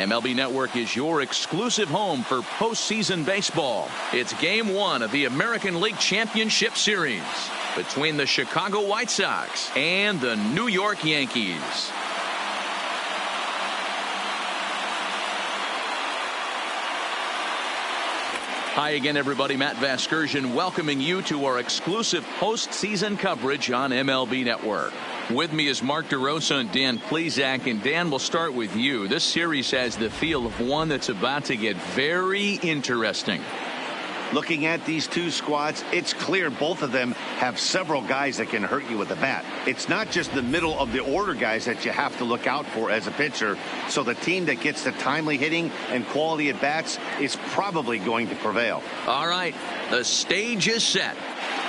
MLB Network is your exclusive home for postseason baseball. It's Game 1 of the American League Championship Series between the Chicago White Sox and the New York Yankees. Hi again, everybody. Matt Vasgersian welcoming you to our exclusive postseason coverage on MLB Network. With me is Mark DeRosa and Dan Plesac. And Dan, we'll start with you. This series has the feel of one that's about to get very interesting. Looking at these two squads, it's clear both of them have several guys that can hurt you with the bat. It's not just the middle of the order guys that you have to look out for as a pitcher. So the team that gets the timely hitting and quality at bats is probably going to prevail. All right, the stage is set.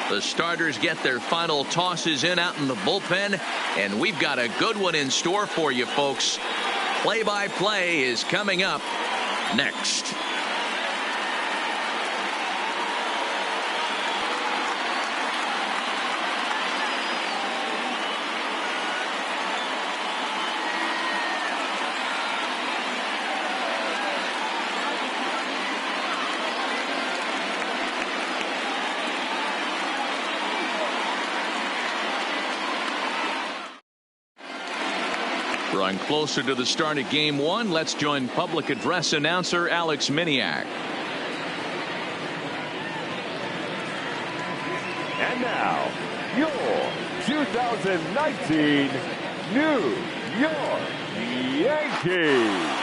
The starters get their final tosses in out in the bullpen, and we've got a good one in store for you, folks. Play-by-play is coming up next. Drawing closer to the start of Game 1, let's join public address announcer Alex Miniak. And now, your 2019 New York Yankees.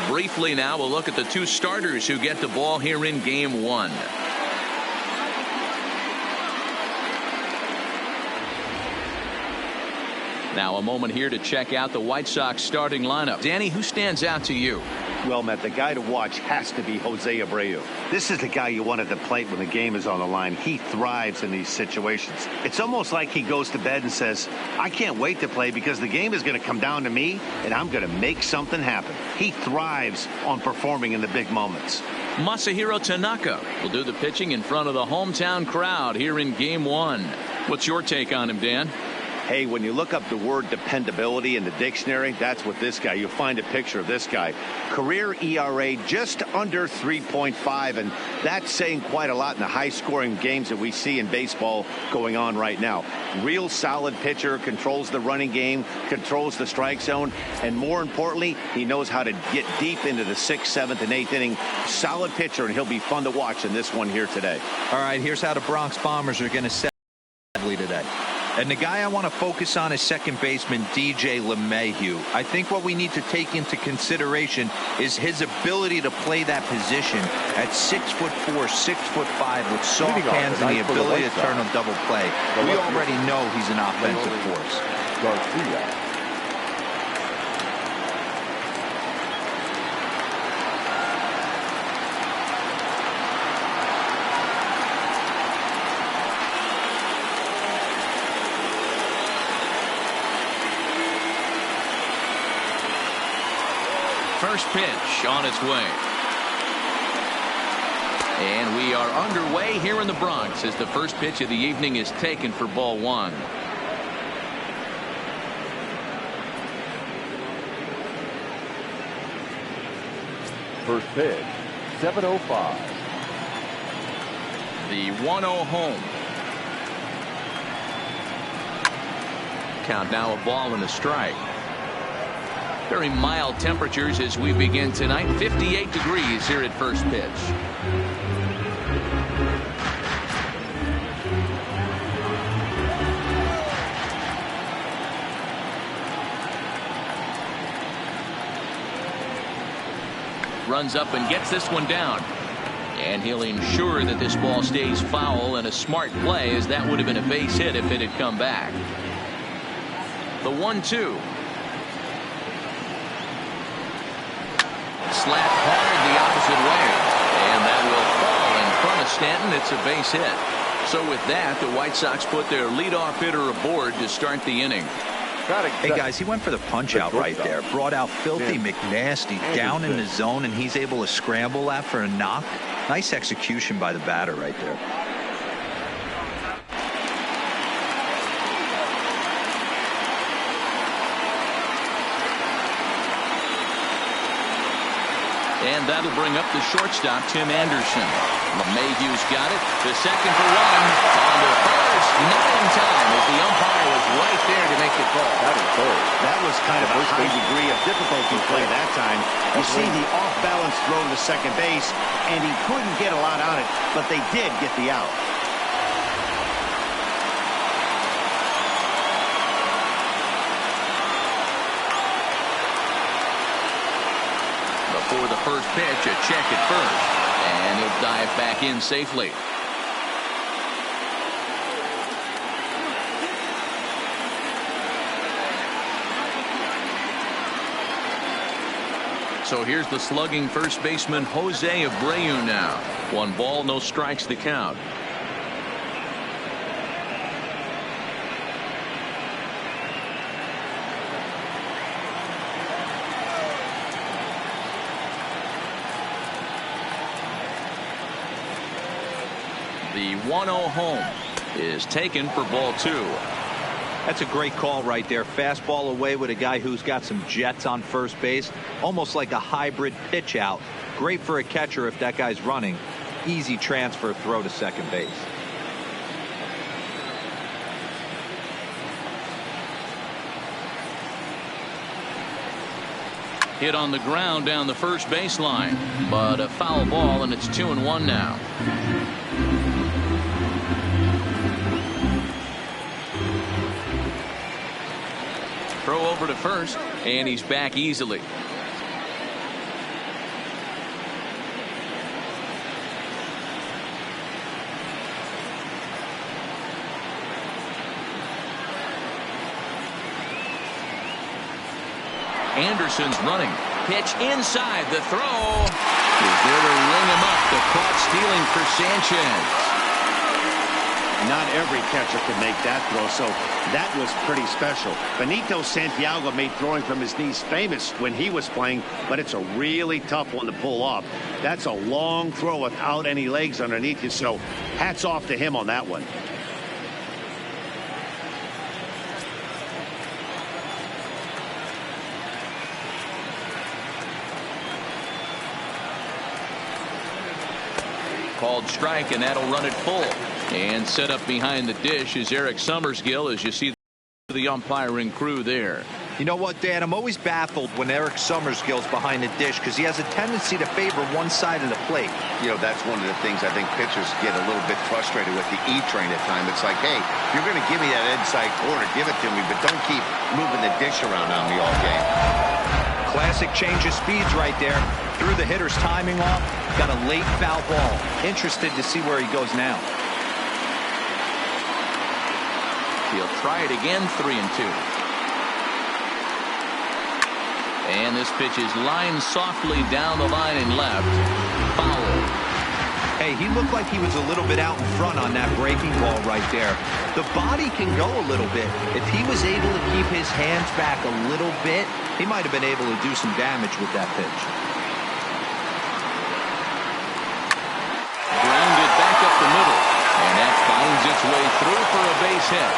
Briefly now, we'll look at the two starters who get the ball here in Game 1. Now a moment here to check out the White Sox starting lineup. Danny, who stands out to you? Well, Matt, the guy to watch has to be Jose Abreu. This is the guy you want at the plate when the game is on the line. He thrives in these situations. It's almost like he goes to bed and says, I can't wait to play because the game is going to come down to me and I'm going to make something happen. He thrives on performing in the big moments. Masahiro Tanaka will do the pitching in front of the hometown crowd here in Game 1. What's your take on him, Dan? Hey, when you look up the word dependability in the dictionary, that's what this guy, you'll find a picture of this guy. Career ERA just under 3.5, and that's saying quite a lot in the high-scoring games that we see in baseball going on right now. Real solid pitcher, controls the running game, controls the strike zone, and more importantly, he knows how to get deep into the 6th, 7th, and 8th inning. Solid pitcher, and he'll be fun to watch in this one here today. All right, here's how the Bronx Bombers are going to set today. And the guy I want to focus on is second baseman DJ LeMahieu. I think what we need to take into consideration is his ability to play that position at 6'4", 6'5", with soft hands and the ability to turn a double play. We already know he's an offensive force. First pitch on its way. And we are underway here in the Bronx as the first pitch of the evening is taken for ball 1. First pitch, 7:05. The 1-0 home. Count now a ball and a strike. Very mild temperatures as we begin tonight. 58 degrees here at first pitch. Runs up and gets this one down. And he'll ensure that this ball stays foul, and a smart play, as that would have been a base hit if it had come back. The 1-2. Slapped hard the opposite way, and that will fall in front of Stanton. It's a base hit. So with that, the White Sox put their leadoff hitter aboard to start the inning. Hey guys, he went for the punch out right there. Brought out Filthy McNasty down in the zone, and he's able to scramble that for a knock. Nice execution by the batter right there. And that'll bring up the shortstop, Tim Anderson. LeMahieu's got it. The second for one. On to first. Not in time as the umpire was right there to make the call. That is third. That was kind of a high degree of difficulty play that time. You see the off-balance throw to second base, and he couldn't get a lot on it, but they did get the out. For the first pitch, a check at first, and he'll dive back in safely. So here's the slugging first baseman Jose Abreu now. 1 ball, no strikes to count. The 1-0 home is taken for ball 2. That's a great call right there. Fastball away with a guy who's got some jets on first base. Almost like a hybrid pitch out. Great for a catcher if that guy's running. Easy transfer throw to second base. Hit on the ground down the first baseline, but a foul ball, and it's 2-1 now. Throw over to first, and he's back easily. Anderson's running. Pitch inside. The throw is there to ring him up. The caught stealing for Sanchez. Not every catcher can make that throw, so that was pretty special. Benito Santiago made throwing from his knees famous when he was playing, but it's a really tough one to pull off. That's a long throw without any legs underneath you, so hats off to him on that one. Called strike, and that'll run it full. And set up behind the dish is Eric Summersgill, as you see the umpiring crew there. You know what, Dan? I'm always baffled when Eric Summersgill's behind the dish because he has a tendency to favor one side of the plate. You know, that's one of the things I think pitchers get a little bit frustrated with the E-train at times. It's like, hey, if you're going to give me that inside corner, give it to me, but don't keep moving the dish around on me all game. Classic change of speeds right there. Threw the hitter's timing off. Got a late foul ball. Interested to see where he goes now. He'll try it again, 3-2. And this pitch is lined softly down the line and left. Foul. Hey, he looked like he was a little bit out in front on that breaking ball right there. The body can go a little bit. If he was able to keep his hands back a little bit, he might have been able to do some damage with that pitch. Grounded back up the middle. And that finds its way through for a base hit.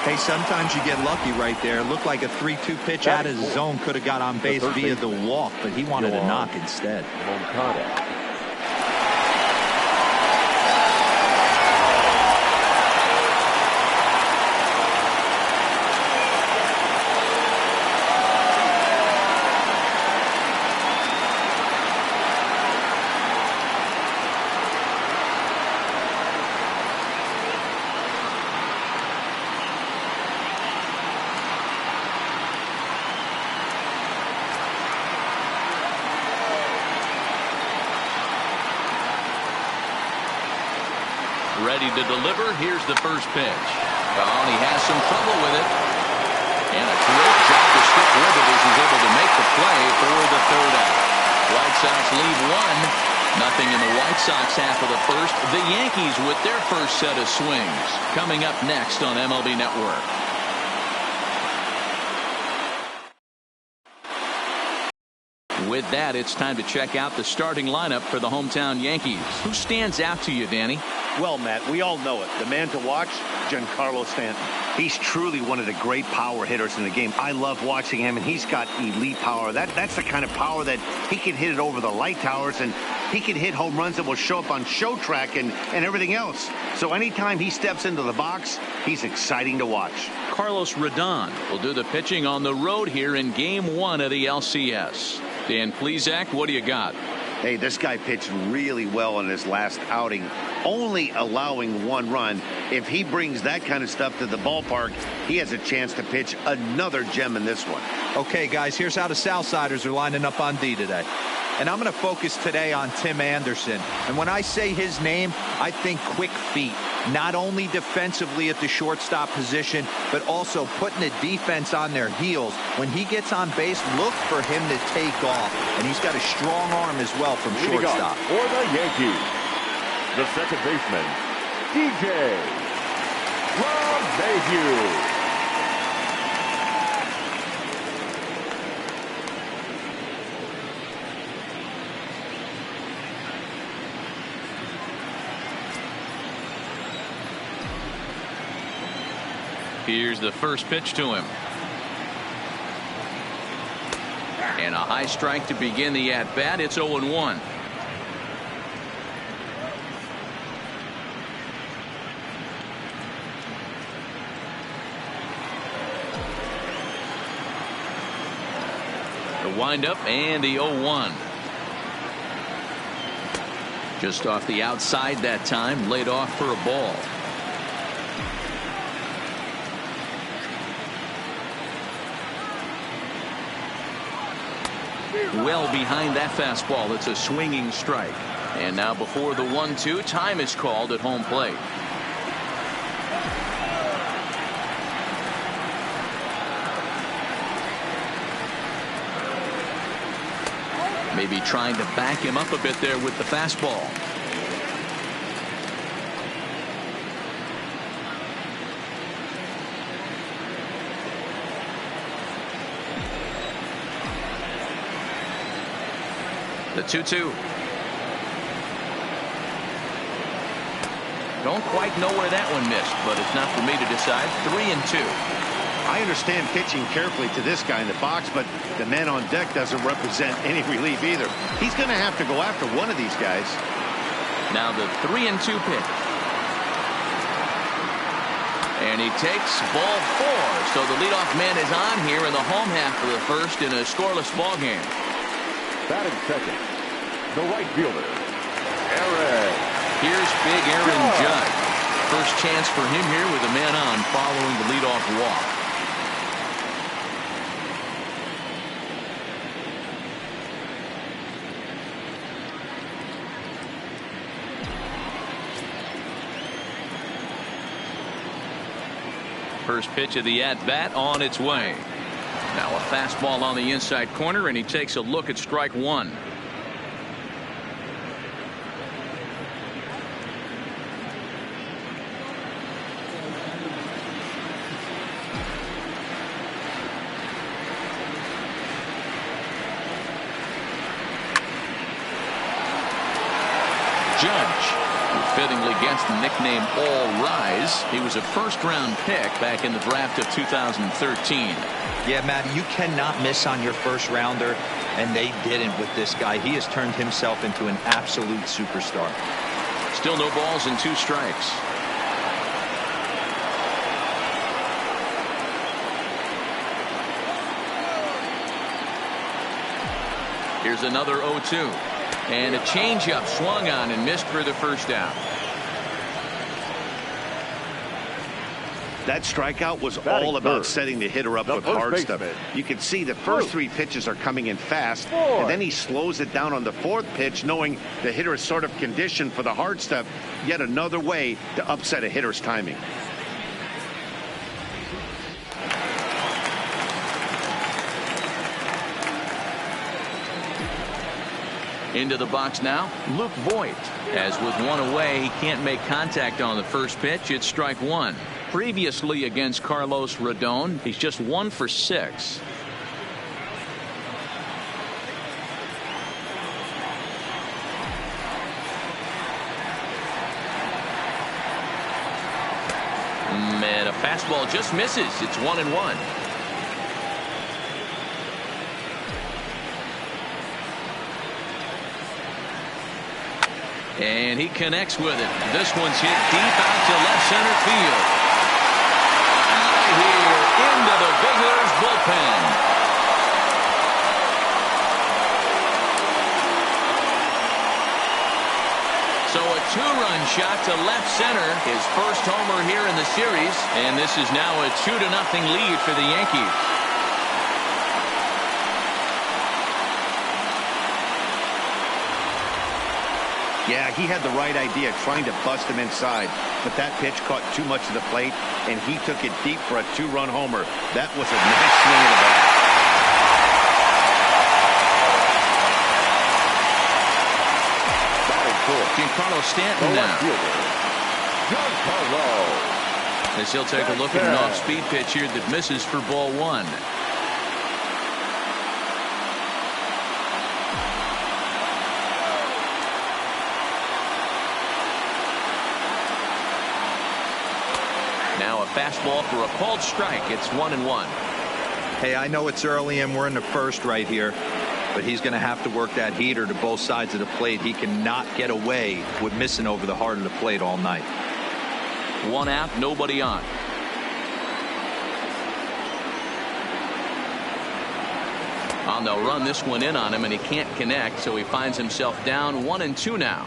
Hey, sometimes you get lucky right there. Looked like a 3-2 pitch out of the zone could have got on base via the walk, but he wanted a knock instead. Moncada. Ready to deliver. Here's the first pitch. Oh, and he has some trouble with it. And a great job to stick with it as he's able to make the play for the third out. White Sox lead 1-0 in the White Sox half of the first. The Yankees with their first set of swings. Coming up next on MLB Network. With that, it's time to check out the starting lineup for the hometown Yankees. Who stands out to you, Danny? Well, Matt, we all know it. The man to watch, Giancarlo Stanton. He's truly one of the great power hitters in the game. I love watching him, and he's got elite power. That's the kind of power that he can hit it over the light towers, and he can hit home runs that will show up on show track and everything else. So anytime he steps into the box, he's exciting to watch. Carlos Rodon will do the pitching on the road here in Game 1 of the LCS. Dan Plesac, what do you got? Hey, this guy pitched really well in his last outing, only allowing 1 run. If he brings that kind of stuff to the ballpark, he has a chance to pitch another gem in this one. Okay, guys, here's how the Southsiders are lining up on D today. And I'm going to focus today on Tim Anderson. And when I say his name, I think quick feet. Not only defensively at the shortstop position, but also putting the defense on their heels. When he gets on base, look for him to take off. And he's got a strong arm as well from shortstop. For the Yankees, the second baseman, DJ LeMahieu. Here's the first pitch to him. And a high strike to begin the at-bat. It's 0-1. The windup and the 0-1. Just off the outside that time, laid off for a ball. Well behind that fastball. It's a swinging strike. And now before the 1-2, time is called at home plate. Maybe trying to back him up a bit there with the fastball. The 2-2. Don't quite know where that one missed, but it's not for me to decide. 3-2. I understand pitching carefully to this guy in the box, but the man on deck doesn't represent any relief either. He's going to have to go after one of these guys. Now the 3-2 pitch. And he takes ball 4. So the leadoff man is on here in the home half of the first in a scoreless ball game. Batting second, the right fielder, Aaron. Here's big Aaron Judge. First chance for him here with a man on following the leadoff walk. First pitch of the at-bat on its way. Now a fastball on the inside corner, and he takes a look at strike 1. Judge, who fittingly gets the nickname All Rise. He was a first-round pick back in the draft of 2013. Yeah, Matt, you cannot miss on your first rounder, and they didn't with this guy. He has turned himself into an absolute superstar. Still no balls and 2 strikes. Here's another 0-2. And a changeup swung on and missed for the first out. That strikeout was all about setting the hitter up with hard stuff. You can see the first 3 pitches are coming in fast, and then he slows it down on the 4th pitch, knowing the hitter is sort of conditioned for the hard stuff. Yet another way to upset a hitter's timing. Into the box now, Luke Voigt. As with 1 away, he can't make contact on the first pitch. It's strike 1. Previously against Carlos Rodon, he's just 1 for 6. And a fastball just misses. It's 1-1. And he connects with it. This one's hit deep out to left center field. Out of here into the Big Leaguers bullpen. So a two-run shot to left center. His first homer here in the series. And this is now a 2-0 lead for the Yankees. Yeah, he had the right idea trying to bust him inside, but that pitch caught too much of the plate, and he took it deep for a two-run homer. That was a nice swing of the bat. Giancarlo Stanton now. As he'll take a look at an off-speed pitch here that misses for ball one. Now a fastball for a called strike. It's 1-1. Hey, I know it's early and we're in the first right here, but he's going to have to work that heater to both sides of the plate. He cannot get away with missing over the heart of the plate all night. One out, nobody on. And they'll run this one in on him, and he can't connect, so he finds himself down 1-2 now.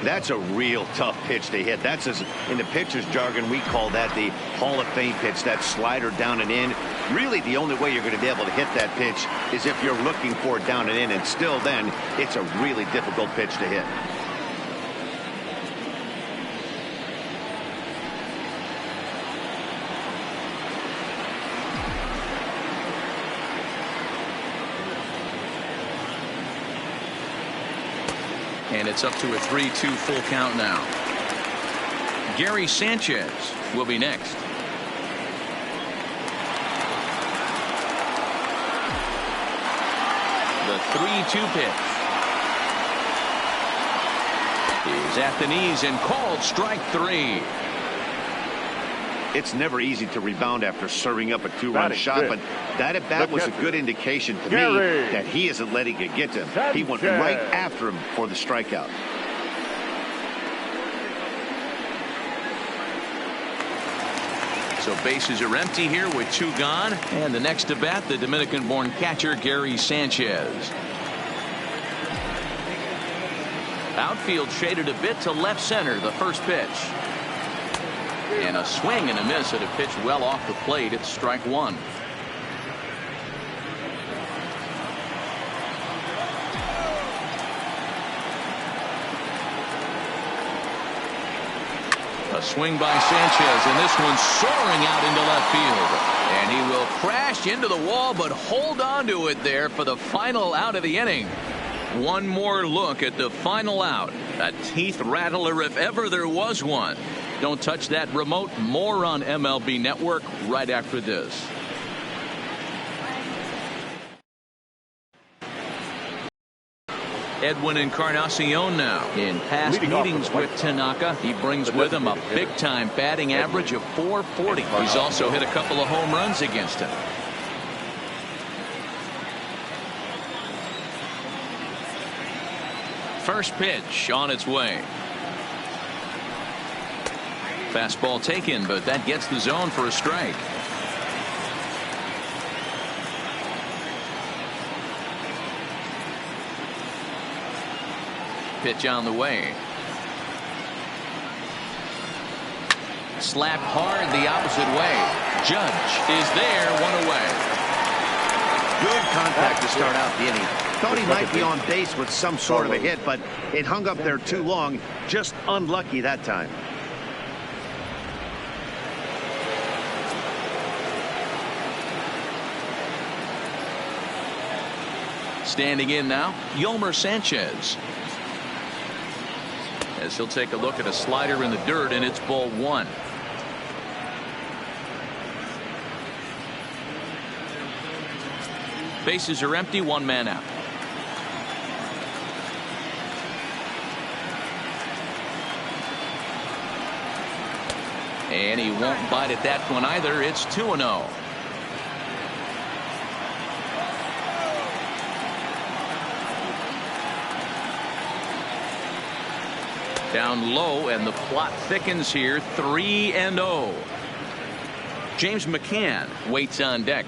That's a real tough pitch to hit. That's in the pitcher's jargon, we call that the Hall of Fame pitch, that slider down and in. Really, the only way you're going to be able to hit that pitch is if you're looking for it down and in, and still then, it's a really difficult pitch to hit. And it's up to a 3-2 full count now. Gary Sanchez will be next. The 3-2 pitch is at the knees and called strike three. It's never easy to rebound after serving up a two-run shot, but that at bat was a good indication to me that he isn't letting it get to him. He went right after him for the strikeout. So bases are empty here with two gone, and the next to bat, the Dominican-born catcher Gary Sanchez. Outfield shaded a bit to left center, the first pitch. And a swing and a miss at a pitch well off the plate. It's strike one. A swing by Sanchez, and this one's soaring out into left field. And he will crash into the wall, but hold on to it there for the final out of the inning. One more look at the final out. A teeth rattler if ever there was one. Don't touch that remote. More on MLB Network right after this. Edwin Encarnacion now. In past meetings with Tanaka, he brings with him a big-time batting average of .440. He's also hit a couple of home runs against him. First pitch on its way. Fastball taken, but that gets the zone for a strike. Pitch on the way. Slapped hard the opposite way. Judge is there, one away. Good contact to start out the inning. Thought he might be on base with some sort of a hit, but it hung up there too long. Just unlucky that time. Standing in now, Yolmer Sanchez. As he'll take a look at a slider in the dirt, and it's ball one. Bases are empty, one man out. And he won't bite at that one either. It's 2-0. Down low, and the plot thickens here. 3-0. James McCann waits on deck.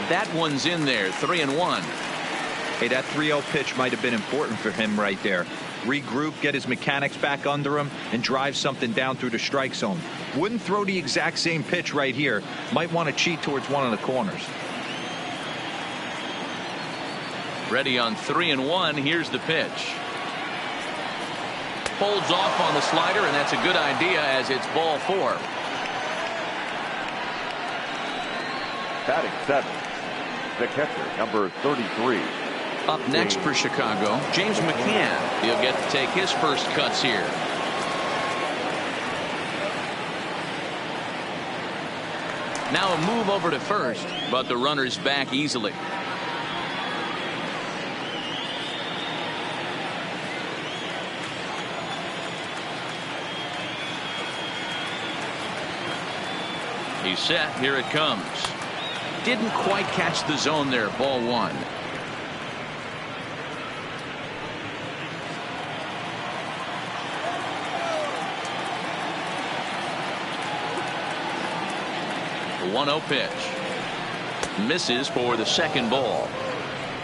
That one's in there. 3-1. Hey, that 3-0 pitch might have been important for him right there. Regroup, get his mechanics back under him, and drive something down through the strike zone. Wouldn't throw the exact same pitch right here. Might want to cheat towards one of the corners. Ready on 3-1. Here's the pitch. Holds off on the slider, and that's a good idea as it's ball 4. Batting 7th, the catcher, number 33. Up next for Chicago, James McCann. He'll get to take his first cuts here. Now a move over to first, but the runner's back easily. He's set. Here it comes. Didn't quite catch the zone there. Ball 1. The 1-0 pitch. Misses for the second ball.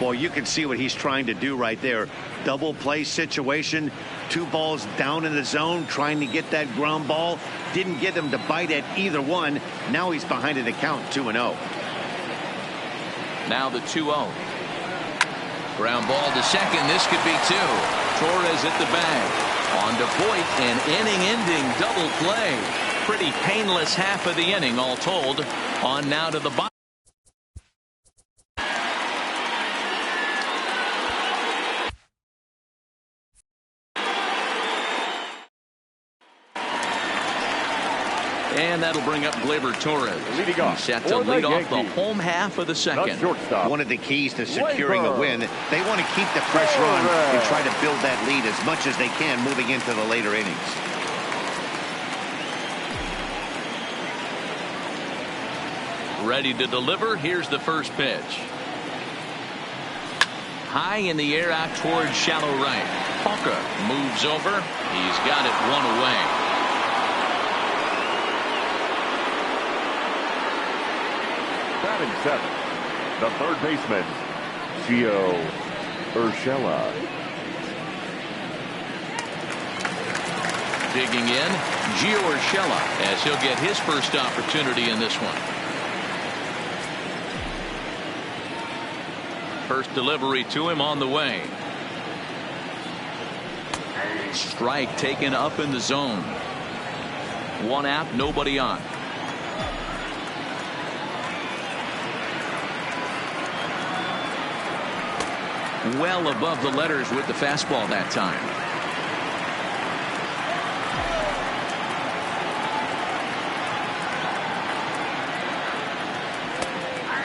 Well, you can see what he's trying to do right there. Double play situation. 2 balls down in the zone, trying to get that ground ball. Didn't get him to bite at either one. Now he's behind in the count. 2-0. Now the 2-0. Ground ball to second. This could be 2. Torres at the bag. On to Voit, an inning-ending double play. Pretty painless half of the inning, all told. On now to the bottom. And that'll bring up Gleyber Torres. Leading off He's set to lead off the Yankees. home half of the second. One of the keys to securing a win. They want to keep the pressure on and try to build that lead as much as they can moving into the later innings. Ready to deliver. Here's the first pitch. High in the air out towards shallow right. Tanaka moves over. He's got it 1 away. Batting 7th, the third baseman, Gio Urshela. Digging in, Gio Urshela, as he'll get his first opportunity in this one. First delivery to him on the way. Strike taken up in the zone. 1 out, nobody on. Well above the letters with the fastball that time.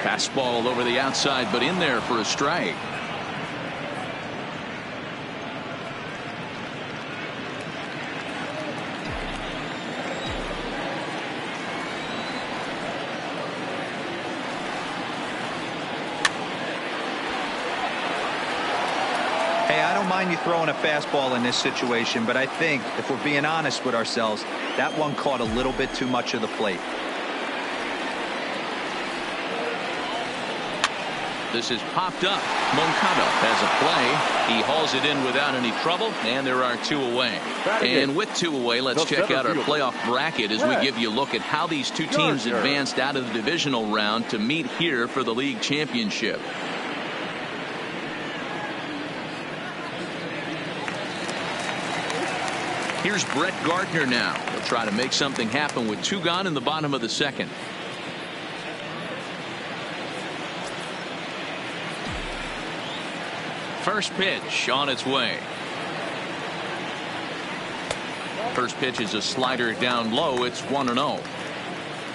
Fastball over the outside, but in there for a strike. Hey, I don't mind you throwing a fastball in this situation, but I think if we're being honest with ourselves, that one caught a little bit too much of the plate. This is popped up. Moncada has a play. He hauls it in without any trouble, and there are 2 away. And with 2 away, let's check out our playoff bracket as we give you a look at how these 2 teams advanced out of the divisional round to meet here for the league championship. Here's Brett Gardner now. He'll try to make something happen with 2 gone in the bottom of the second. First pitch on its way. First pitch is a slider down low. It's 1-0.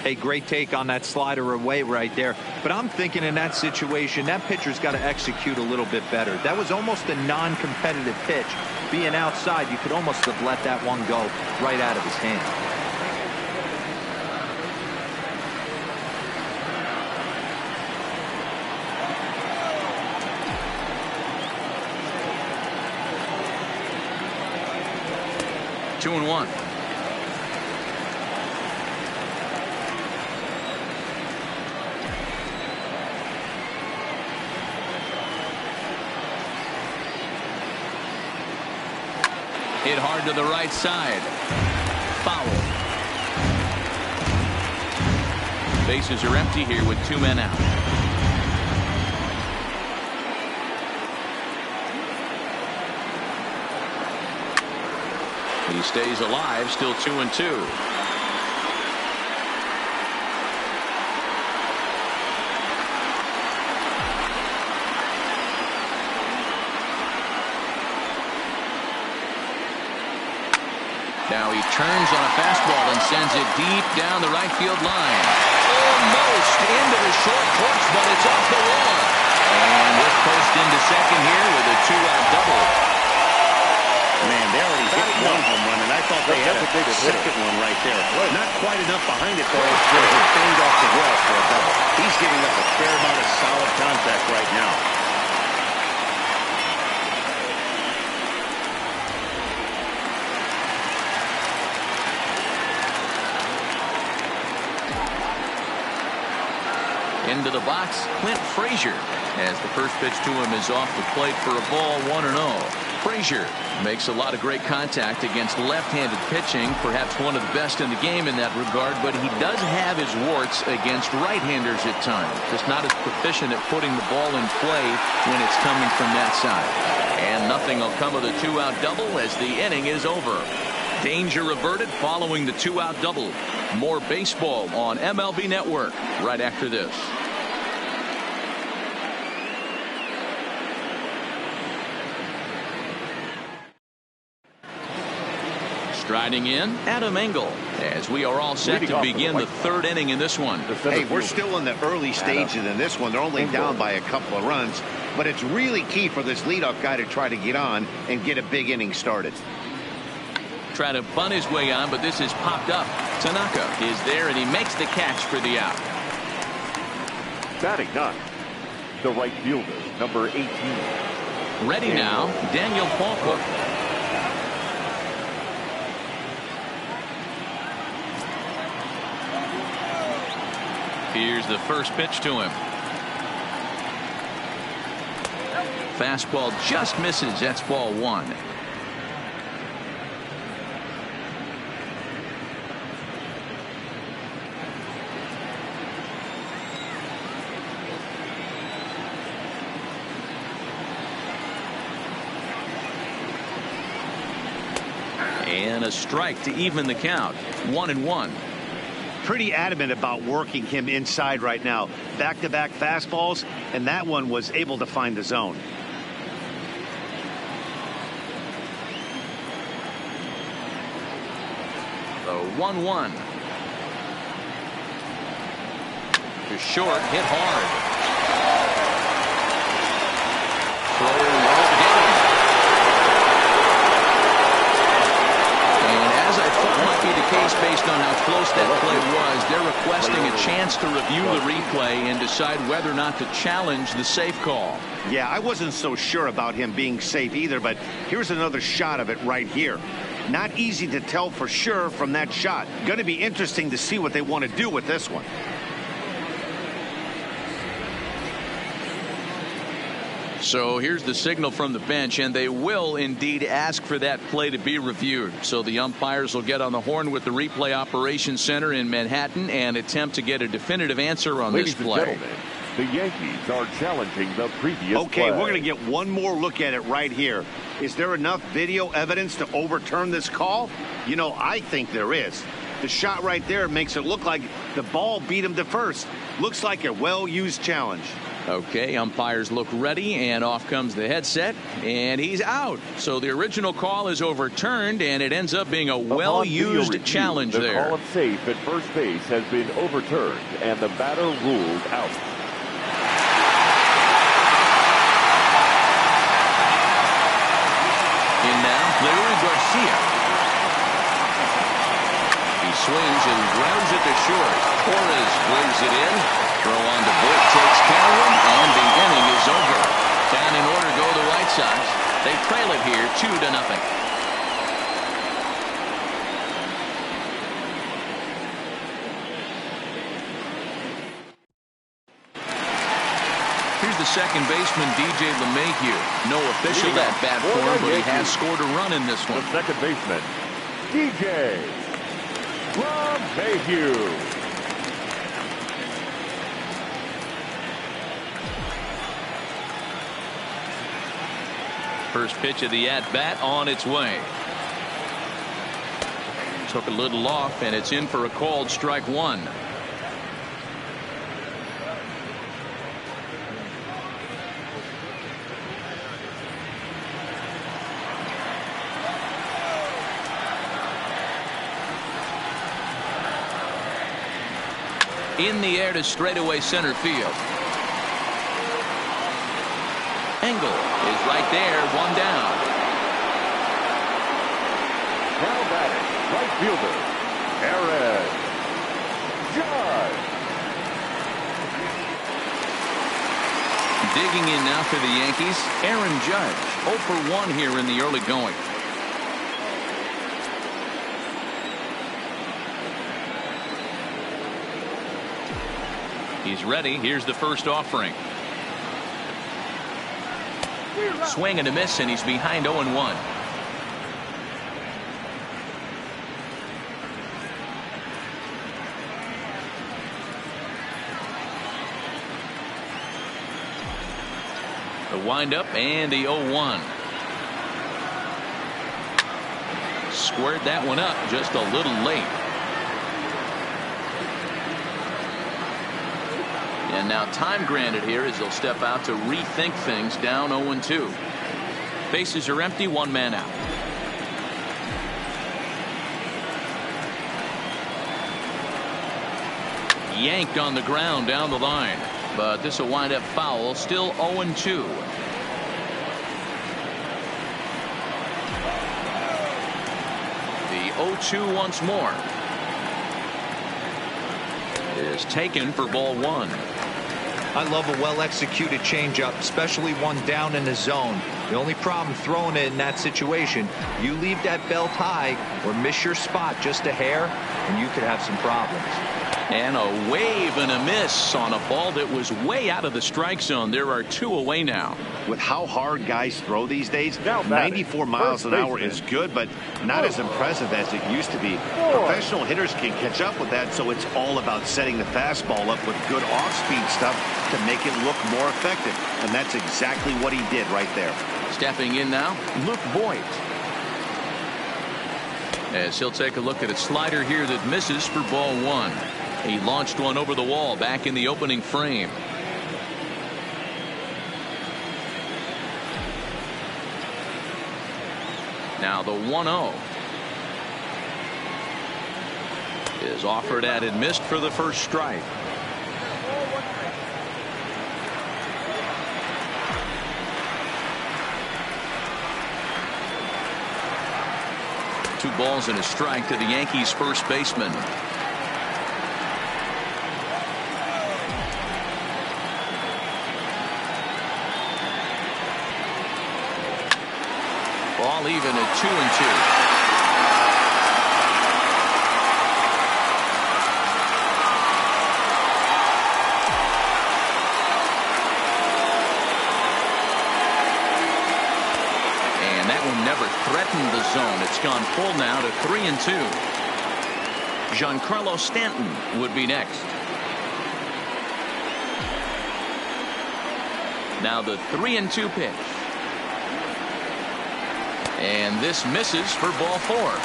A great take on that slider away right there. But I'm thinking in that situation, that pitcher's got to execute a little bit better. That was almost a non-competitive pitch. Being outside, you could almost have let that one go right out of his hand. Two and one. Hit hard to the right side. Foul. Bases are empty here with 2 men out. He stays alive, still 2-2. Now he turns on a fastball and sends it deep down the right field line. Almost into the short porch, but it's off the wall. And with post into second here with a 2-out double. Man, they already hit one home run, and I thought they had a second one right there. Not quite enough behind it, though, to hit banged off the wall for a double. He's giving up a fair amount of solid contact right now. Into the box, Clint Frazier, as the first pitch to him is off the plate for a ball, 1-0. Frazier makes a lot of great contact against left-handed pitching, perhaps one of the best in the game in that regard, but he does have his warts against right-handers at times. Just not as proficient at putting the ball in play when it's coming from that side. And nothing will come of the 2-out double as the inning is over. Danger averted following the 2-out double. More baseball on MLB Network right after this. Striding in, Adam Engel, as we are all set to begin the third inning in this one. Hey, we're still in the early stages in this one. They're only down by a couple of runs, but it's really key for this leadoff guy to try to get on and get a big inning started. Try to bunt his way on, but this is popped up. Tanaka is there, and he makes the catch for the out. Batting ninth, the right fielder, number 18. Ready now, Daniel Palka. Here's the first pitch to him. Fastball just misses. That's ball 1. And a strike to even the count. 1-1. Pretty adamant about working him inside right now. Back-to-back fastballs, and that one was able to find the zone. The 1-1. To short, hit hard. Throw well again. And as I thought might be the case based on how close that play was, they're requesting a chance to review the replay and decide whether or not to challenge the safe call. Yeah, I wasn't so sure about him being safe either, but here's another shot of it right here. Not easy to tell for sure from that shot. Going to be interesting to see what they want to do with this one. So here's the signal from the bench, and they will indeed ask for that play to be reviewed. So the umpires will get on the horn with the replay operations center in Manhattan and attempt to get a definitive answer on this play. Ladies and gentlemen, the Yankees are challenging the previous Okay, play. we're going to get one more look at it right here. Is there enough video evidence to overturn this call? You know, I think there is. The shot right there makes it look like the ball beat him to first. Looks like a well-used challenge. Okay, umpires look ready, and off comes the headset, and he's out. So the original call is overturned, and it ends up being a well-used challenge there. The call of safe at first base has been overturned, and the batter ruled out. In now, Larry Garcia. He swings and grounds it to short. Torres brings it in. Throw on to Boyd, takes care of him, and the inning is over. Down in order go the White Sox. They trail it here 2-0. Here's the second baseman, DJ LeMahieu. No official at bat for him, but he has scored a run in this one. The second baseman, DJ LeMahieu. First pitch of the at-bat on its way. Took a little off, and it's in for a called strike one. In the air to straightaway center field. Engel is right there, one down. Now batting, right fielder, Aaron Judge. Digging in now for the Yankees, Aaron Judge, 0 for 1 here in the early going. He's ready. Here's the first offering. Swing and a miss, and he's behind 0-1. The windup and the 0-1. Squared that one up just a little late. And now time granted here as they'll step out to rethink things down 0-2. Bases are empty, one man out. Yanked on the ground down the line. But this will wind up foul. Still 0-2. The 0-2 once more. Is taken for ball one. I love a well-executed changeup, especially one down in the zone. The only problem throwing it in that situation, you leave that belt high or miss your spot just a hair, and you could have some problems. And a wave and a miss on a ball that was way out of the strike zone. There are 2 away now. With how hard guys throw these days, 94 miles an hour is good, but not as impressive as it used to be. Professional hitters can catch up with that, so it's all about setting the fastball up with good off-speed stuff to make it look more effective. And that's exactly what he did right there. Stepping in now, Luke Voigt. As he'll take a look at a slider here that misses for ball one. He launched one over the wall back in the opening frame. Now the 1-0 is offered at and missed for the first strike. Two balls and a strike to the Yankees first baseman. Ball even at 2-2. Never threatened the zone. It's gone full now to 3-2. Giancarlo Stanton would be next. Now the 3-2 pitch. And this misses for ball four.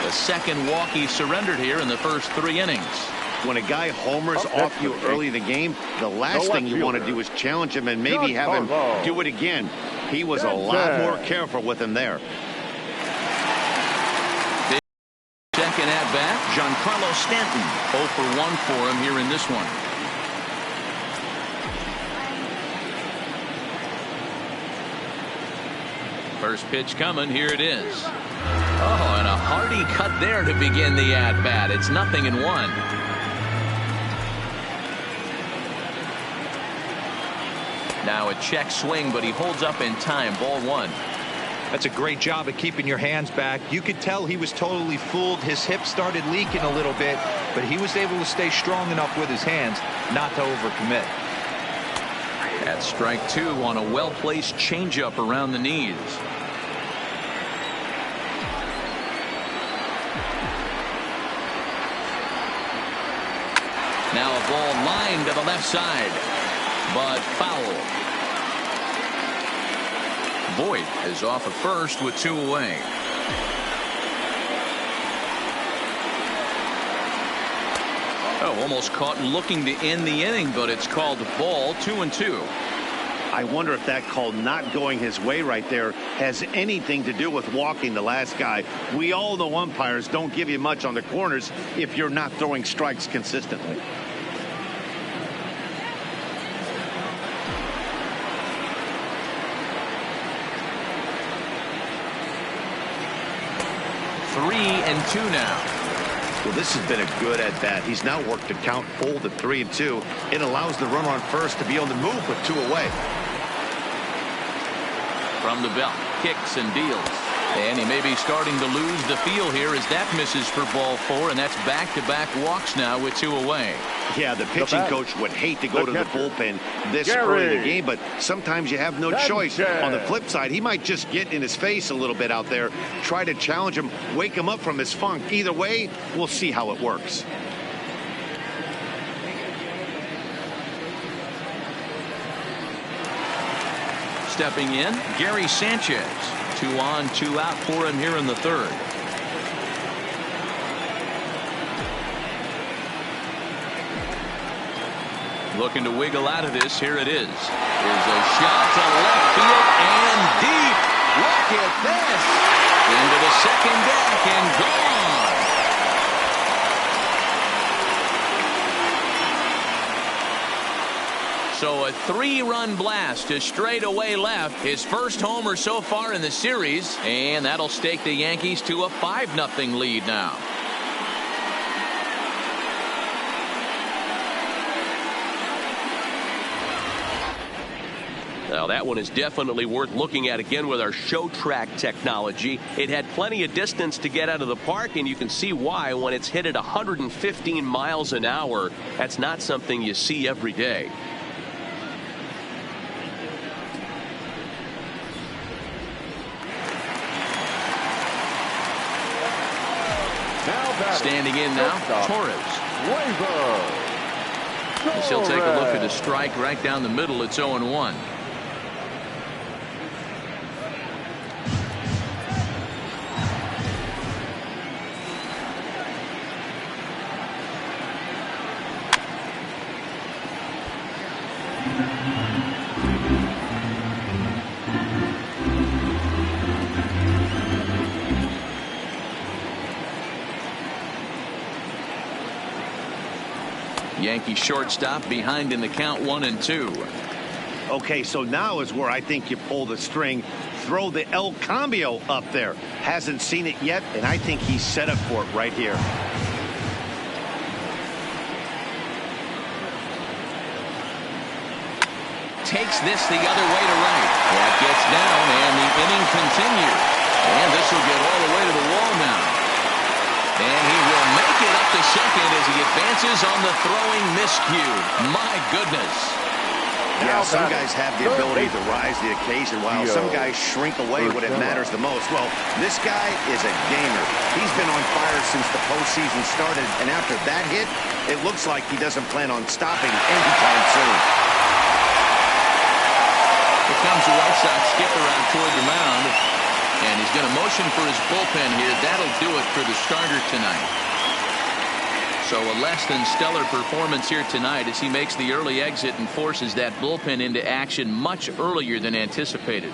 The second walk he surrendered here in the first 3 innings. When a guy homers off you early in the game, the last thing you want to do is challenge him and maybe have him do it again. He was a lot more careful with him there. Second at bat, Giancarlo Stanton. 0 for 1 for him here in this one. First pitch coming. Here it is. Oh, and a hearty cut there to begin the at bat. It's 0-1. Now a check swing, but he holds up in time. Ball 1. That's a great job of keeping your hands back. You could tell he was totally fooled. His hip started leaking a little bit, but he was able to stay strong enough with his hands not to overcommit. That's strike 2 on a well-placed changeup around the knees. Now a ball lined to the left side, but foul. Voit is off at first with 2 away. Oh, almost caught looking to end the inning, but it's called ball. 2-2. I wonder if that call not going his way right there has anything to do with walking the last guy. We all know umpires don't give you much on the corners if you're not throwing strikes consistently. And 2 now. Well, this has been a good at bat. He's now worked the count full to 3-2. It allows the runner on first to be on the move with 2 away. From the belt, kicks and deals. And he may be starting to lose the feel here as that misses for ball 4, and that's back-to-back walks now with 2 away. Yeah, the pitching coach would hate to go to the bullpen this early in the game, but sometimes you have no choice. On the flip side, he might just get in his face a little bit out there, try to challenge him, wake him up from his funk. Either way, we'll see how it works. Stepping in, Gary Sanchez. 2 on, 2 out for him here in the 3rd. Looking to wiggle out of this. Here it is. Here's a shot to left field and deep. Look at this. Into the second deck and gone. So a 3-run blast to straightaway left. His first homer so far in the series. And that'll stake the Yankees to a 5-0 lead now. Now that one is definitely worth looking at again with our show track technology. It had plenty of distance to get out of the park, and you can see why when it's hit at 115 miles an hour. That's not something you see every day. Standing in now, Torres. He'll take a look at a strike right down the middle. It's 0-1. Yankee shortstop behind in the count 1-2. Okay, so now is where I think you pull the string. Throw the El Cambio up there. Hasn't seen it yet, and I think he's set up for it right here. Takes this the other way to right. That gets down, and the inning continues. And this will get all the way to the wall now. And he will make it up to second as he advances on the throwing miscue. My goodness. Yeah, some guys have the ability to rise to the occasion while some guys shrink away when it matters the most. Well, this guy is a gamer. He's been on fire since the postseason started, and after that hit, it looks like he doesn't plan on stopping anytime soon. Here comes the White Sox skipper out toward the mound. And he's going to motion for his bullpen here. That'll do it for the starter tonight. So a less than stellar performance here tonight as he makes the early exit and forces that bullpen into action much earlier than anticipated.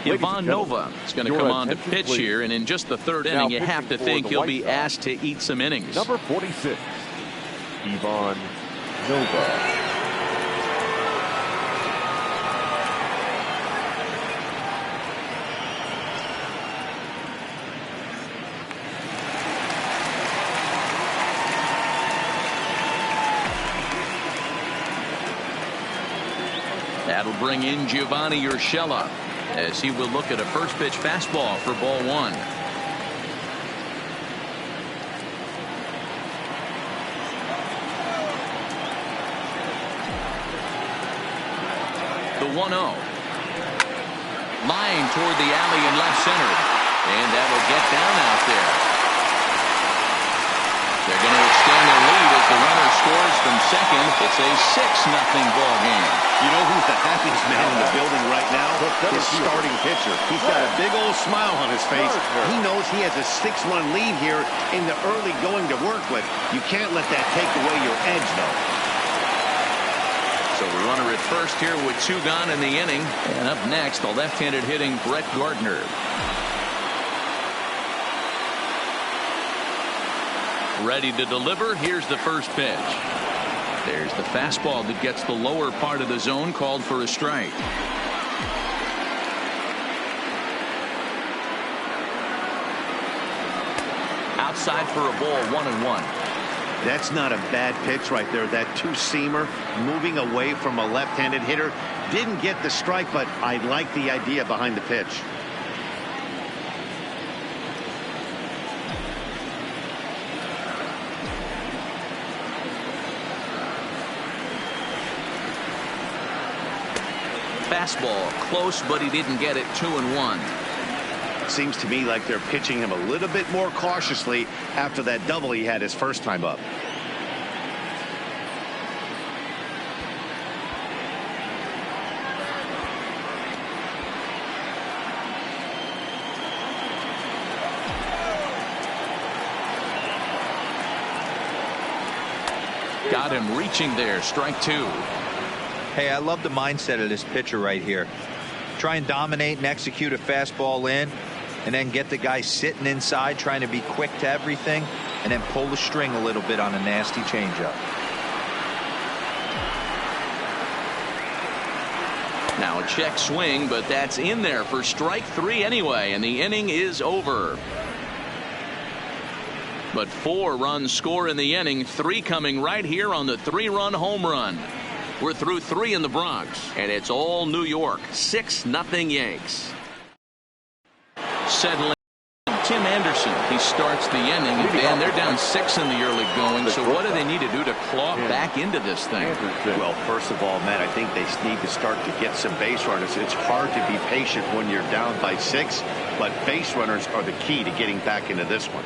Ivan Nova is going to come on to pitch here, and in just the third inning, you have to think he'll be asked to eat some innings. Number 46, Ivan Nova. That'll bring in Giovanni Urshela as he will look at a first pitch fastball for ball one. The 1-0. Line toward the alley in left center. And that'll get down out there. They're going to extend their lead as the runner scores from second. It's a 6-0 ball game. You know who's the happiest man in the building right now? His starting pitcher. He's got a big old smile on his face. He knows he has a 6-run lead here in the early going to work with. You can't let that take away your edge, though. So the runner at first here with 2 gone in the inning. And up next, the left-handed hitting Brett Gardner. Ready to deliver. Here's the first pitch. There's the fastball that gets the lower part of the zone, called for a strike. Outside for a ball, 1-1. That's not a bad pitch right there. That 2-seamer moving away from a left-handed hitter. Didn't get the strike, but I like the idea behind the pitch. Fastball close, but he didn't get it. 2-1. Seems to me like they're pitching him a little bit more cautiously after that double he had his first time up. Got him reaching there. Strike 2. Hey, I love the mindset of this pitcher right here. Try and dominate and execute a fastball in, and then get the guy sitting inside trying to be quick to everything, and then pull the string a little bit on a nasty changeup. Now a check swing, but that's in there for strike 3 anyway, and the inning is over. But 4 runs score in the inning, 3 coming right here on the 3-run home run. We're through 3 in the Bronx, and it's all New York. 6-0 Yanks. Settling Tim Anderson. He starts the inning, and they're down 6 in the early going. So what do they need to do to claw back into this thing? Well, first of all, Matt, I think they need to start to get some base runners. It's hard to be patient when you're down by 6, but base runners are the key to getting back into this one.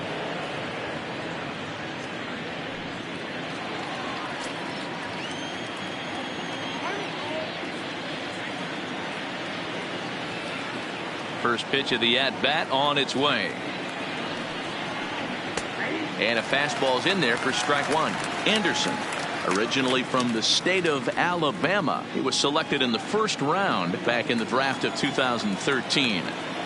First pitch of the at-bat on its way. And a fastball's in there for strike 1. Anderson, originally from the state of Alabama. He was selected in the first round back in the draft of 2013.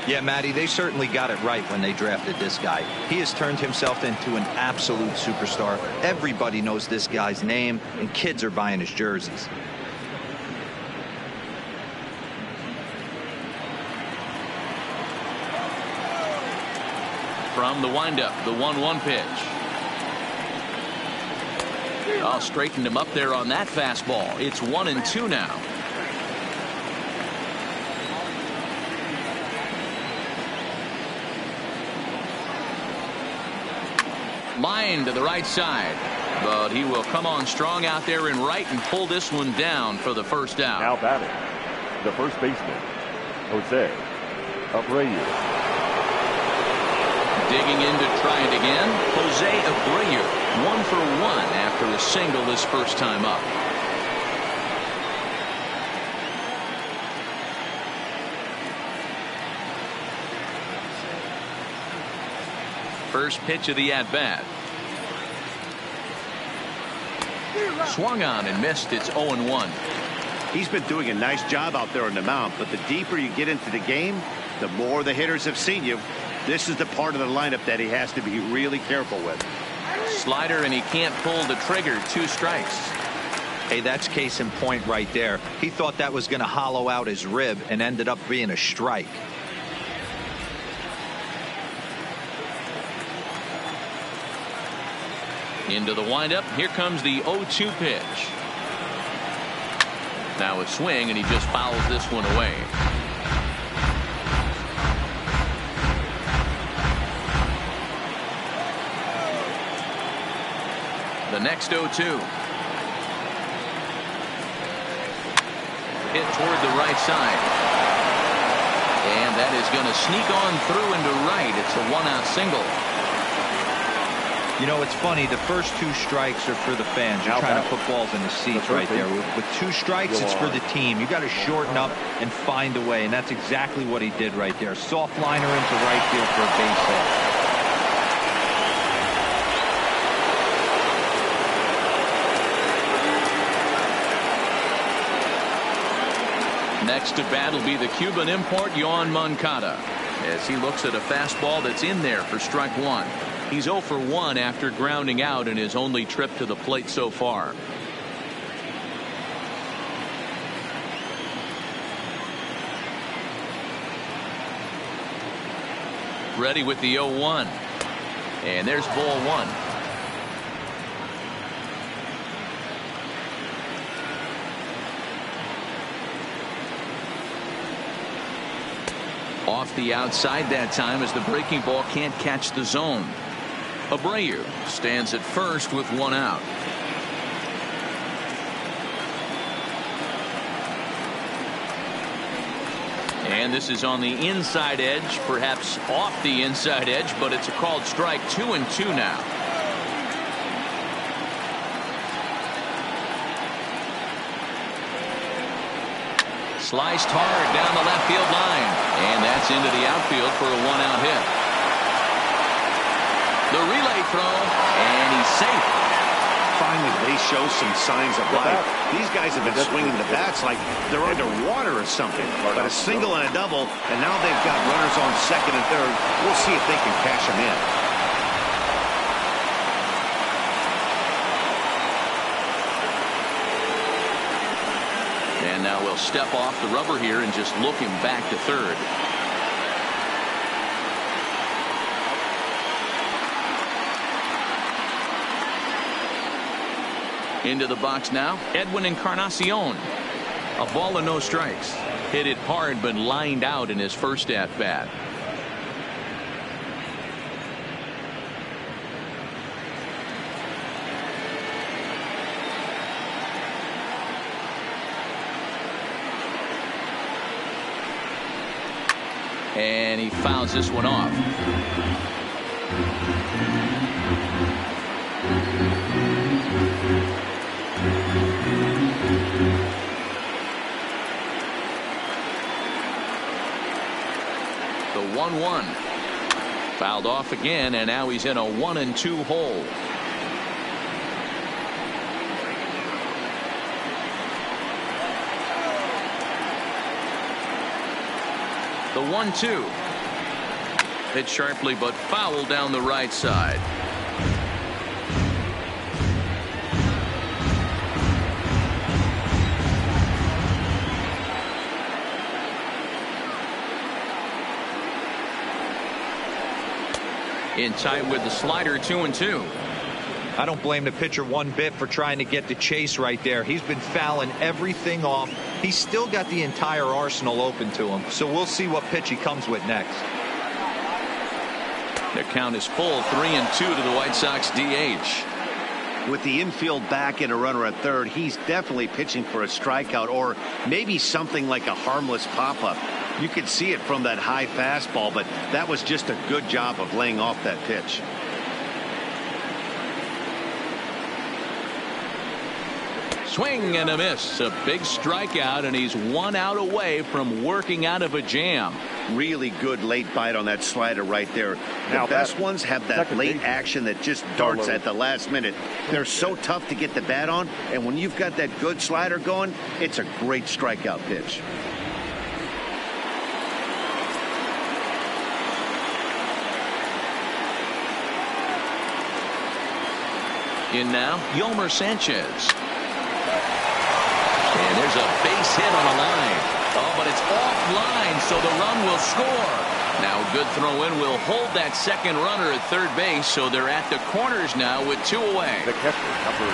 Yeah, Matty, they certainly got it right when they drafted this guy. He has turned himself into an absolute superstar. Everybody knows this guy's name, and kids are buying his jerseys. From the windup, the 1-1 pitch. I'll straighten him up there on that fastball. It's 1-2 now. Line to the right side, but he will come on strong out there in right and pull this one down for the first out. Now batting, the first baseman, Jose Abreu. Digging in to try it again, Jose Abreu, 1 for 1 after a single his first time up. First pitch of the at-bat. Swung on and missed. It's 0-1. He's been doing a nice job out there on the mound, but the deeper you get into the game, the more the hitters have seen you. This is the part of the lineup that he has to be really careful with. Slider, and he can't pull the trigger. 2 strikes. Hey, that's case in point right there. He thought that was going to hollow out his rib and ended up being a strike. Into the windup. Here comes the 0-2 pitch. Now a swing, and he just fouls this one away. The next 0-2. Hit toward the right side. And that is going to sneak on through into right. It's a 1-out single. You know, it's funny. The first 2 strikes are for the fans. You're trying to put balls in the seats right there. With 2 strikes, it's for the team. You got to shorten up and find a way, and that's exactly what he did right there. Soft liner into right field for a base hit. Next to bat will be the Cuban import Yoan Moncada, as he looks at a fastball that's in there for strike 1. He's 0 for 1 after grounding out in his only trip to the plate so far. Ready with the 0-1. And there's ball 1. Off the outside that time, as the breaking ball can't catch the zone. Abreu stands at first with 1 out. And this is on the inside edge, perhaps off the inside edge, but it's a called strike. 2-2 now. Sliced hard down the left field line, and that's into the outfield for a 1-out hit. The relay throw, and he's safe. Finally, they show some signs of life. These guys have been swinging the bats like they're underwater or something. But a single and a double, and now they've got runners on second and third. We'll see if they can cash them in. And now we'll step off the rubber here and just look him back to third. Into the box now, Edwin Encarnacion. A ball and no strikes. Hit it hard, but lined out in his first at bat. And he fouls this one off. The 1-1. Fouled off again, and now he's in a 1-2 hole. The 1-2. Hit sharply, but foul down the right side. In tight with the slider, 2-2. I don't blame the pitcher one bit for trying to get the chase right there. He's been fouling everything off. He's still got the entire arsenal open to him. So we'll see what pitch he comes with next. The count is full, 3-2 to the White Sox DH. With the infield back and a runner at third, he's definitely pitching for a strikeout or maybe something like a harmless pop-up. You could see it from that high fastball, but that was just a good job of laying off that pitch. Swing and a miss. A big strikeout, and he's 1 out away from working out of a jam. Really good late bite on that slider right there. The best ones have that late action that just darts at the last minute. They're so tough to get the bat on, and when you've got that good slider going, it's a great strikeout pitch. In now, Yolmer Sanchez. And there's a base hit on the line. Oh, but it's offline, so the run will score. Now a good throw in will hold that second runner at third base, so they're at the corners now with 2 away. The catcher, number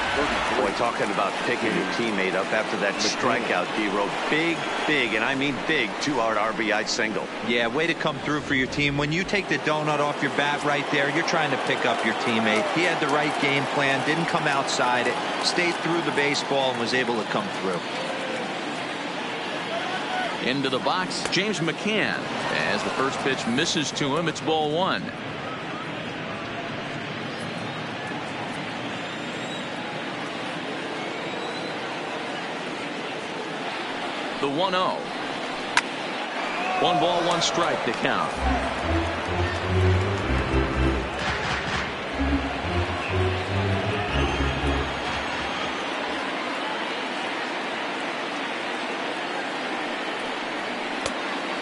33. Boy, talking about picking your teammate up after that strikeout, D-Row. Big, and I mean big, 2-hard RBI single. Yeah, way to come through for your team. When you take the donut off your bat right there, you're trying to pick up your teammate. He had the right game plan, didn't come outside it, stayed through the baseball, and was able to come through. Into the box, James McCann. As the first pitch misses to him, it's ball 1. The 1-0. 1 ball, 1 strike to count.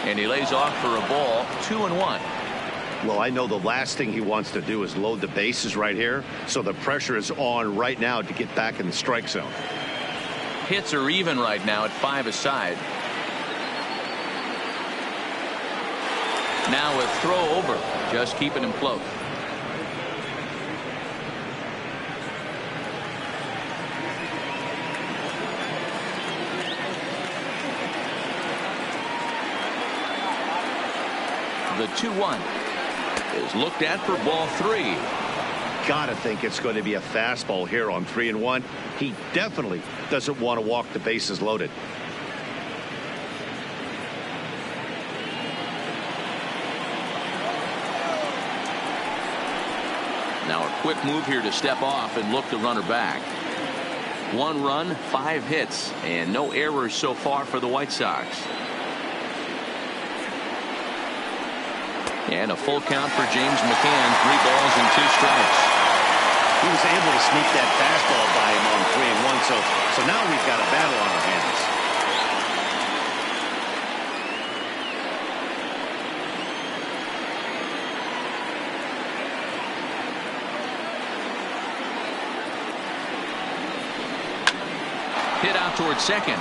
And he lays off for a ball, 2-1. Well, I know the last thing he wants to do is load the bases right here, so the pressure is on right now to get back in the strike zone. Hits are even right now at 5 aside. Now a throw over, just keeping him close. The 2-1 is looked at for ball 3. Gotta think it's going to be a fastball here on 3-1. He definitely doesn't want to walk the bases loaded. Now a quick move here to step off and look the runner back. 1 run, 5 hits, and no errors so far for the White Sox. And a full count for James McCann. 3 balls and 2 strikes. He was able to sneak that fastball by him on 3-1. So now we've got a battle on our hands. Hit out towards second.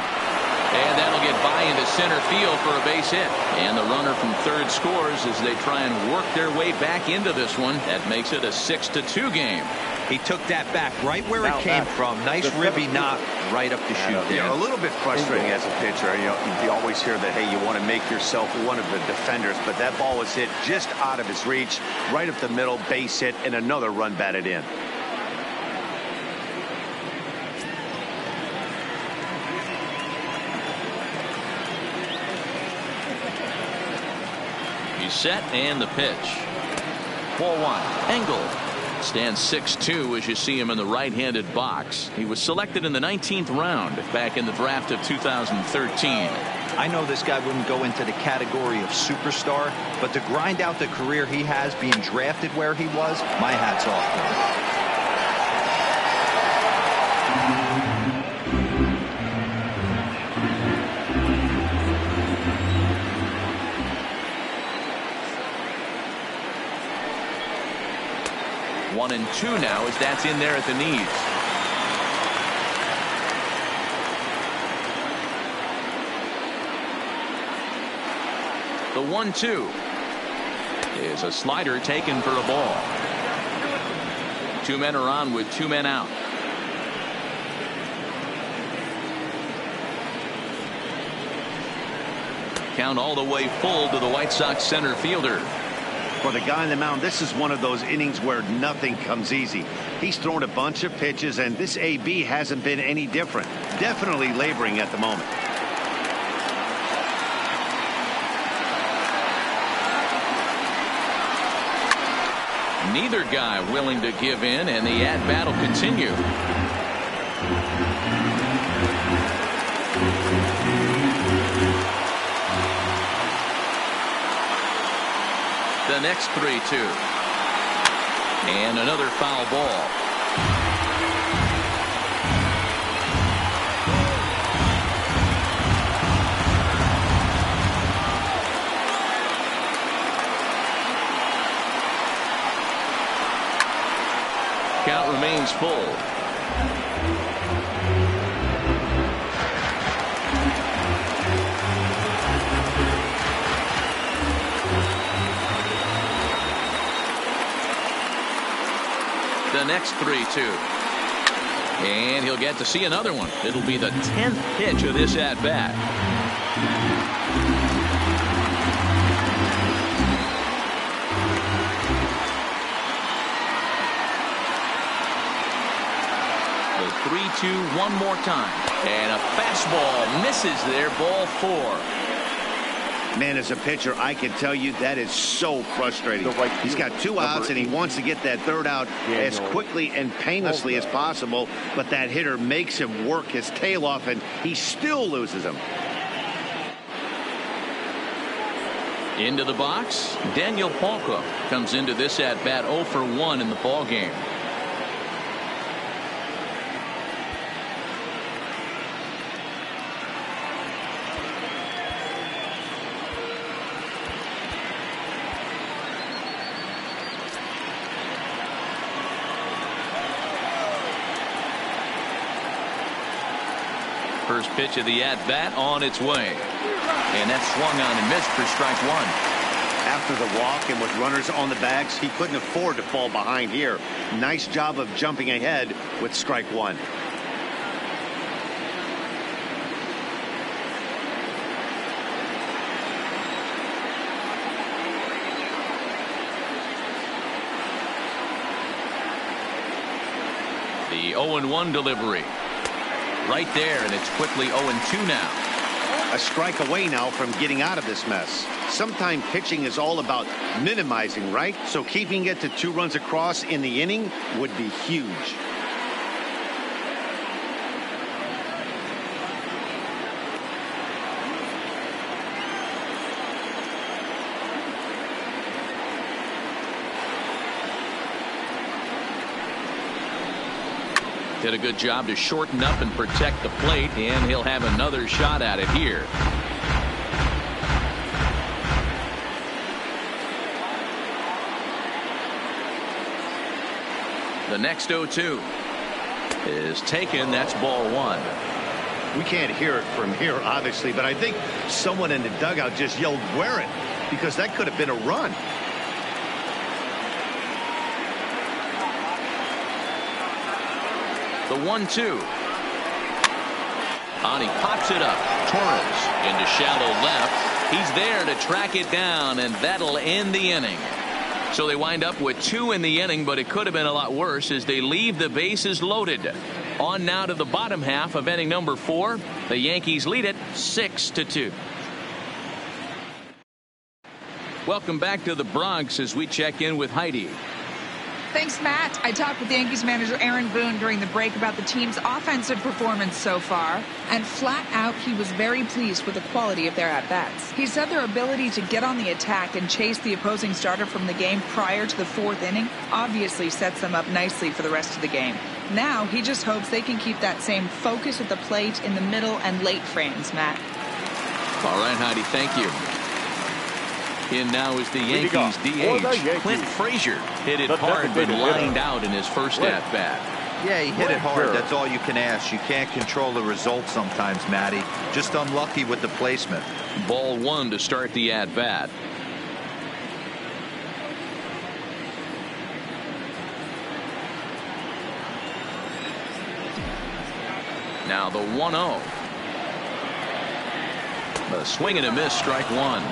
And that'll get by into center field for a base hit. And the runner from third scores as they try and work their way back into this one. That makes it a 6-2 game. He took that back right where it came from. Nice ribby knock right up the chute there. A little bit frustrating as a pitcher. You always hear that, hey, you want to make yourself one of the defenders, but that ball was hit just out of his reach, right up the middle, base hit, and another run batted in. He's set and the pitch. Ball 1. Engel stands 6'2" as you see him in the right-handed box. He was selected in the 19th round back in the draft of 2013. I know this guy wouldn't go into the category of superstar, but to grind out the career he has being drafted where he was, my hat's off to him. One and 2 now as that's in there at the knees. The 1-2 is a slider taken for a ball. 2 men are on with 2 men out. Count all the way full to the White Sox center fielder. For the guy on the mound, this is one of those innings where nothing comes easy. He's thrown a bunch of pitches, and this AB hasn't been any different. Definitely laboring at the moment. Neither guy willing to give in, and the at-bat will continue. next 3-2. And another foul ball. Count remains full. The next 3-2. And he'll get to see another one. It'll be the 10th pitch of this at-bat. The 3-2 one more time. And a fastball misses there. Ball 4. Man, as a pitcher, I can tell you that is so frustrating. He's got 2 outs, and he wants to get that 3rd out as quickly and painlessly as possible, but that hitter makes him work his tail off, and he still loses him. Into the box, Daniel Palka comes into this at-bat 0 for 1 in the ballgame. First pitch of the at-bat on its way. And that's swung on and missed for strike 1. After the walk and with runners on the bags, he couldn't afford to fall behind here. Nice job of jumping ahead with strike 1. The 0-1 delivery. Right there, and it's quickly 0-2 now. A strike away now from getting out of this mess. Sometimes pitching is all about minimizing, right? So keeping it to 2 runs across in the inning would be huge. Did a good job to shorten up and protect the plate, and he'll have another shot at it here. The next 0-2 is taken. That's ball 1. We can't hear it from here, obviously, but I think someone in the dugout just yelled, "Wear it," because that could have been a run. The 1-2. And he pops it up. Torres into shallow left. He's there to track it down, and that'll end the inning. So they wind up with 2 in the inning, but it could have been a lot worse as they leave the bases loaded. On now to the bottom half of inning number 4. The Yankees lead it 6-2. Welcome back to the Bronx as we check in with Heidi. Thanks, Matt. I talked with Yankees manager Aaron Boone during the break about the team's offensive performance so far, and flat out he was very pleased with the quality of their at-bats. He said their ability to get on the attack and chase the opposing starter from the game prior to the 4th inning obviously sets them up nicely for the rest of the game. Now he just hopes they can keep that same focus at the plate in the middle and late frames, Matt. All right, Heidi, thank you. In now is the Yankees DH. Clint Frazier hit it hard but lined out in his first at-bat. Yeah, he hit it hard. That's all you can ask. You can't control the result sometimes, Matty. Just unlucky with the placement. Ball 1 to start the at-bat. Now the 1-0. A swing and a miss, strike 1.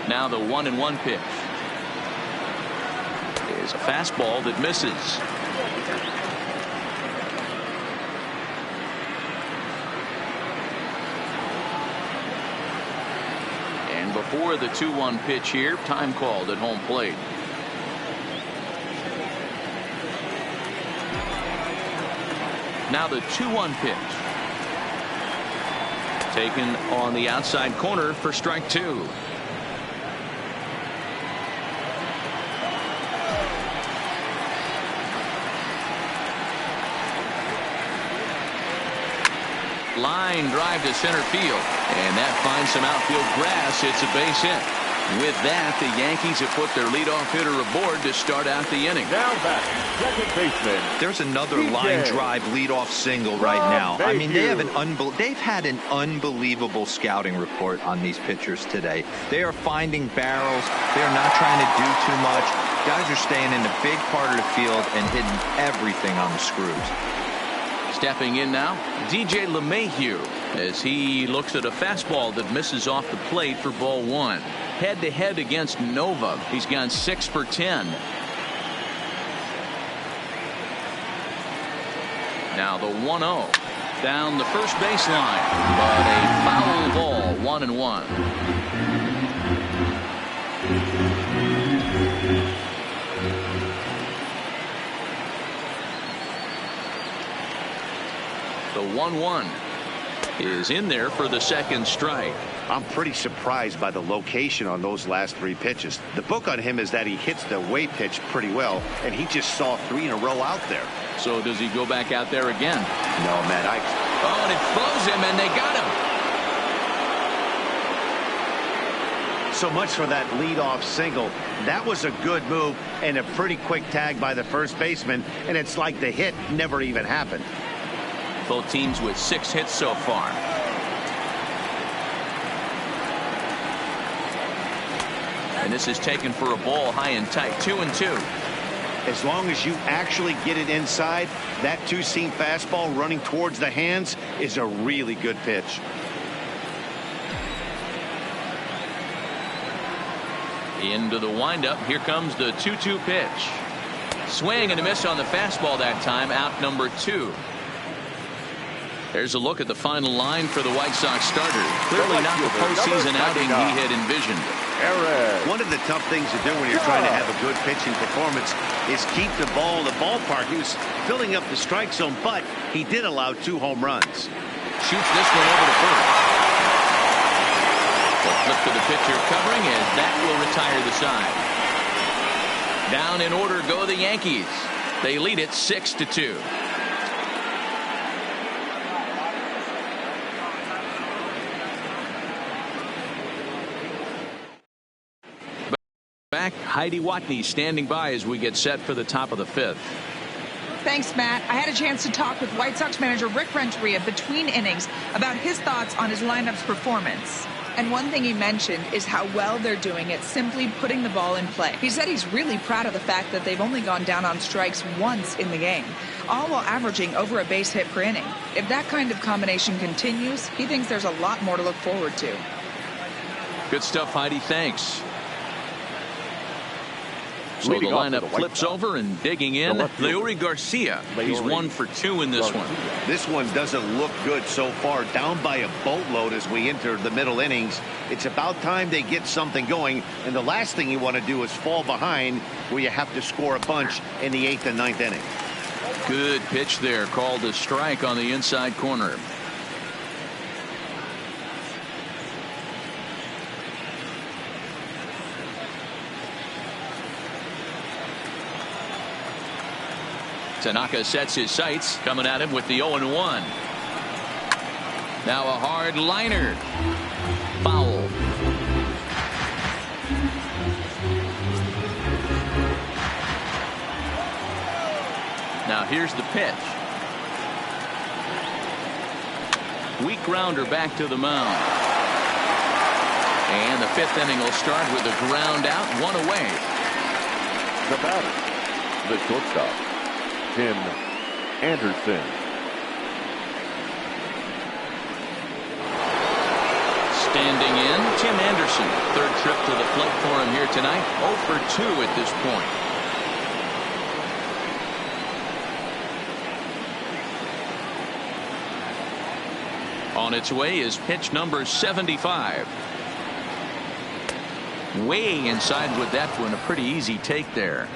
Now the 1-1 pitch is a fastball that misses. And before the 2-1 pitch here, time called at home plate. Now the 2-1 pitch. Taken on the outside corner for strike 2. Line drive to center field, and that finds some outfield grass. It's a base hit. With that, the Yankees have put their leadoff hitter aboard to start out the inning. Now back, second baseman. There's another line drive leadoff single right now. I mean, they've had an unbelievable scouting report on these pitchers today. They are finding barrels. They're not trying to do too much. Guys are staying in the big part of the field and hitting everything on the screws. Stepping in now, DJ LeMahieu, as he looks at a fastball that misses off the plate for ball 1. Head-to-head against Nova. He's gone 6 for 10. Now the 1-0 down the first baseline, but a foul ball, 1-1. The 1-1 is in there for the second strike. I'm pretty surprised by the location on those last 3 pitches. The book on him is that he hits the away pitch pretty well, and he just saw 3 in a row out there. So does he go back out there again? No, man. Oh, and it throws him, and they got him. So much for that leadoff single. That was a good move and a pretty quick tag by the first baseman, and it's like the hit never even happened. Both teams with 6 hits so far. And this is taken for a ball high and tight. 2-2. As long as you actually get it inside, that two-seam fastball running towards the hands is a really good pitch. Into the windup. Here comes the 2-2 pitch. Swing and a miss on the fastball that time. Out number 2. There's a look at the final line for the White Sox starter. Clearly not the postseason outing he had envisioned. One of the tough things to do when you're trying to have a good pitching performance is keep the ball in the ballpark. He was filling up the strike zone, but he did allow 2 home runs. Shoots this one over to first. The flip to the pitcher covering, and that will retire the side. Down in order go the Yankees. They lead it 6-2. Back, Heidi Watney standing by as we get set for the top of the 5th. Thanks, Matt. I had a chance to talk with White Sox manager Rick Renteria between innings about his thoughts on his lineup's performance. And one thing he mentioned is how well they're doing at simply putting the ball in play. He said he's really proud of the fact that they've only gone down on strikes once in the game, all while averaging over a base hit per inning. If that kind of combination continues, he thinks there's a lot more to look forward to. Good stuff, Heidi. Thanks. So the lineup flips over and digging in. Leury Garcia. He's 1 for 2 in this one. This one doesn't look good so far. Down by a boatload as we enter the middle innings. It's about time they get something going. And the last thing you want to do is fall behind where you have to score a bunch in the 8th and 9th inning. Good pitch there. Called a strike on the inside corner. Tanaka sets his sights, coming at him with the 0-1. Now a hard liner. Foul. Now here's the pitch. Weak grounder back to the mound. And the 5th inning will start with a ground out, 1 away. The batter, the shortstop, Tim Anderson. Standing in, Tim Anderson. 3rd trip to the plate for him here tonight. 0 for 2 at this point. On its way is pitch number 75. Way inside with that one. A pretty easy take there.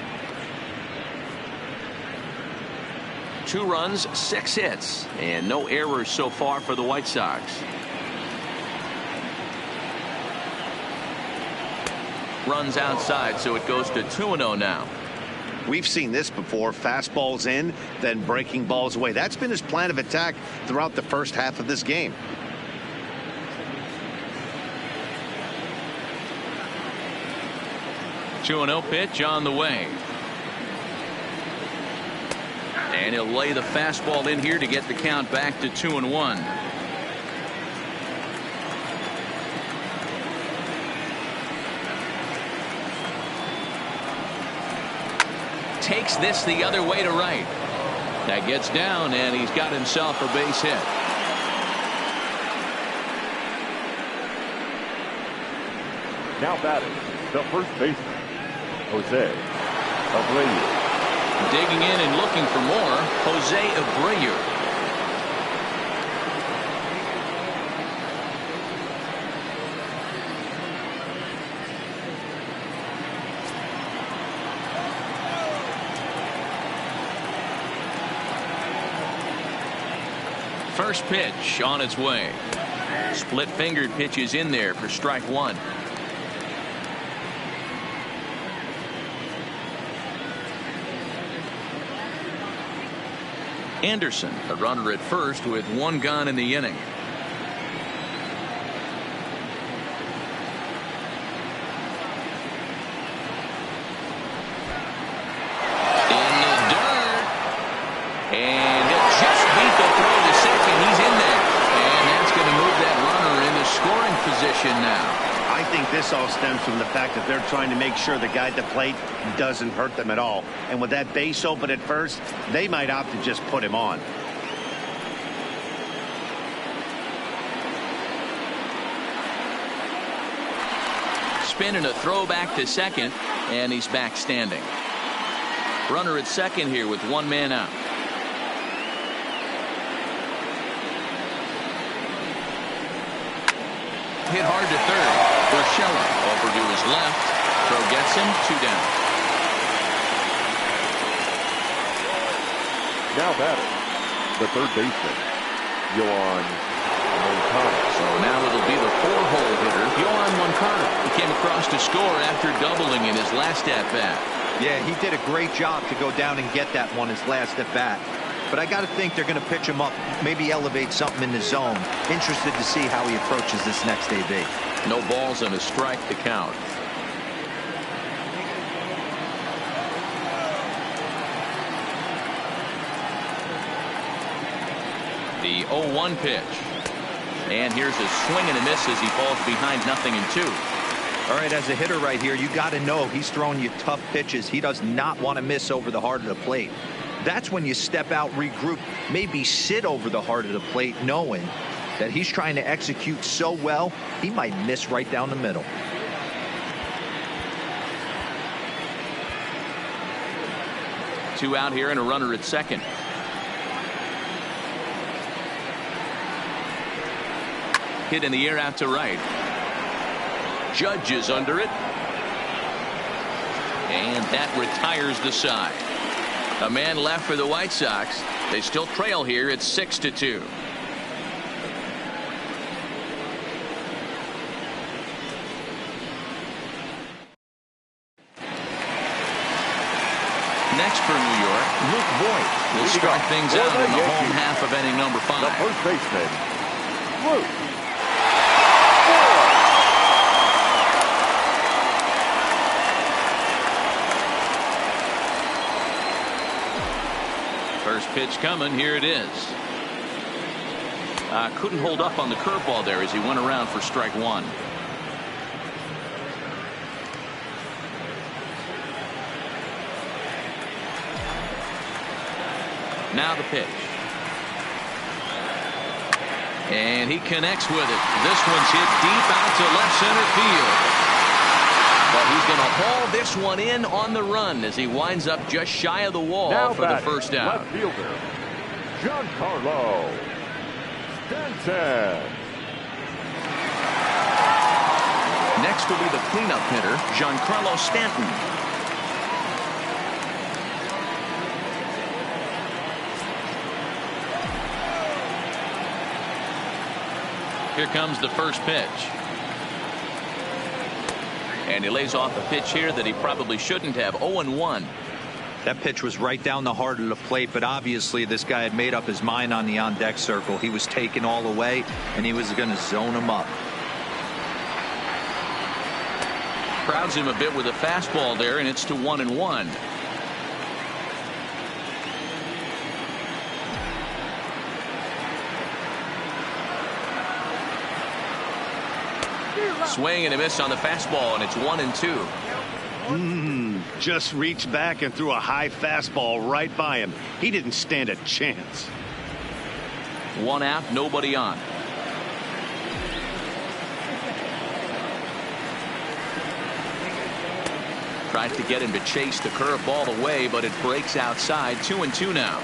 2 runs, 6 hits, and no errors so far for the White Sox. Runs outside, so it goes to 2-0 now. We've seen this before. Fastballs in, then breaking balls away. That's been his plan of attack throughout the first half of this game. Two 2-0 pitch on the way. And he'll lay the fastball in here to get the count back to 2-1. Takes this the other way to right. That gets down, and he's got himself a base hit. Now batting, the first baseman, Jose Abreu. Digging in and looking for more, Jose Abreu. First pitch on its way. Split fingered pitches in there for strike 1. Anderson, a runner at first with 1 gone in the inning. In the dirt. And it just beat the throw to second. He's in there. And that's going to move that runner into scoring position now. I think this all stems from the fact that they're trying to make sure the guy at the plate doesn't hurt them at all. And with that base open at first, they might opt to just put him on. Spin and a throw back to second, and he's back standing. Runner at second here with 1 man out. Hit hard to third. Urshela over to his left. Throw gets him, 2 down. Now batting, the third baseman, Yoan Moncada. So now it'll be the 4-hole hitter, Yoan Moncada. He came across to score after doubling in his last at-bat. Yeah, he did a great job to go down and get that one his last at-bat. But I got to think they're going to pitch him up, maybe elevate something in the zone. Interested to see how he approaches this next AB. No balls and a strike to count. The 0-1 pitch. And here's a swing and a miss as he falls behind 0-2. All right, as a hitter right here, you got to know he's throwing you tough pitches. He does not want to miss over the heart of the plate. That's when you step out, regroup, maybe sit over the heart of the plate, knowing that he's trying to execute so well, he might miss right down the middle. Two out here and a runner at second. Hit in the air out to right. Judge is under it. And that retires the side. A man left for the White Sox. They still trail here at 6-2. Next for New York, Luke Voigt will start things out in the home half of inning number 5. The first baseman, Luke Voigt. First pitch coming. Here it is. Couldn't hold up on the curveball there as he went around for strike 1. Now the pitch. And he connects with it. This one's hit deep out to left center field. But he's going to haul this one in on the run as he winds up just shy of the wall now for the first out. Left fielder, Giancarlo Stanton. Next will be the cleanup hitter, Giancarlo Stanton. Here comes the first pitch. And he lays off a pitch here that he probably shouldn't have. 0-1. That pitch was right down the heart of the plate, but obviously this guy had made up his mind on the on-deck circle. He was taken all the way, and he was going to zone him up. Crowds him a bit with a fastball there, and it's to 1-1. Swing and a miss on the fastball, and it's 1-2. Just reached back and threw a high fastball right by him. He didn't stand a chance. 1 out, nobody on. Tries to get him to chase the curveball away, but it breaks outside. 2-2 now.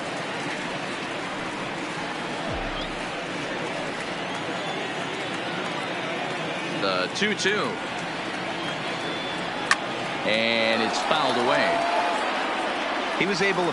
The 2-2. And it's fouled away. He was able to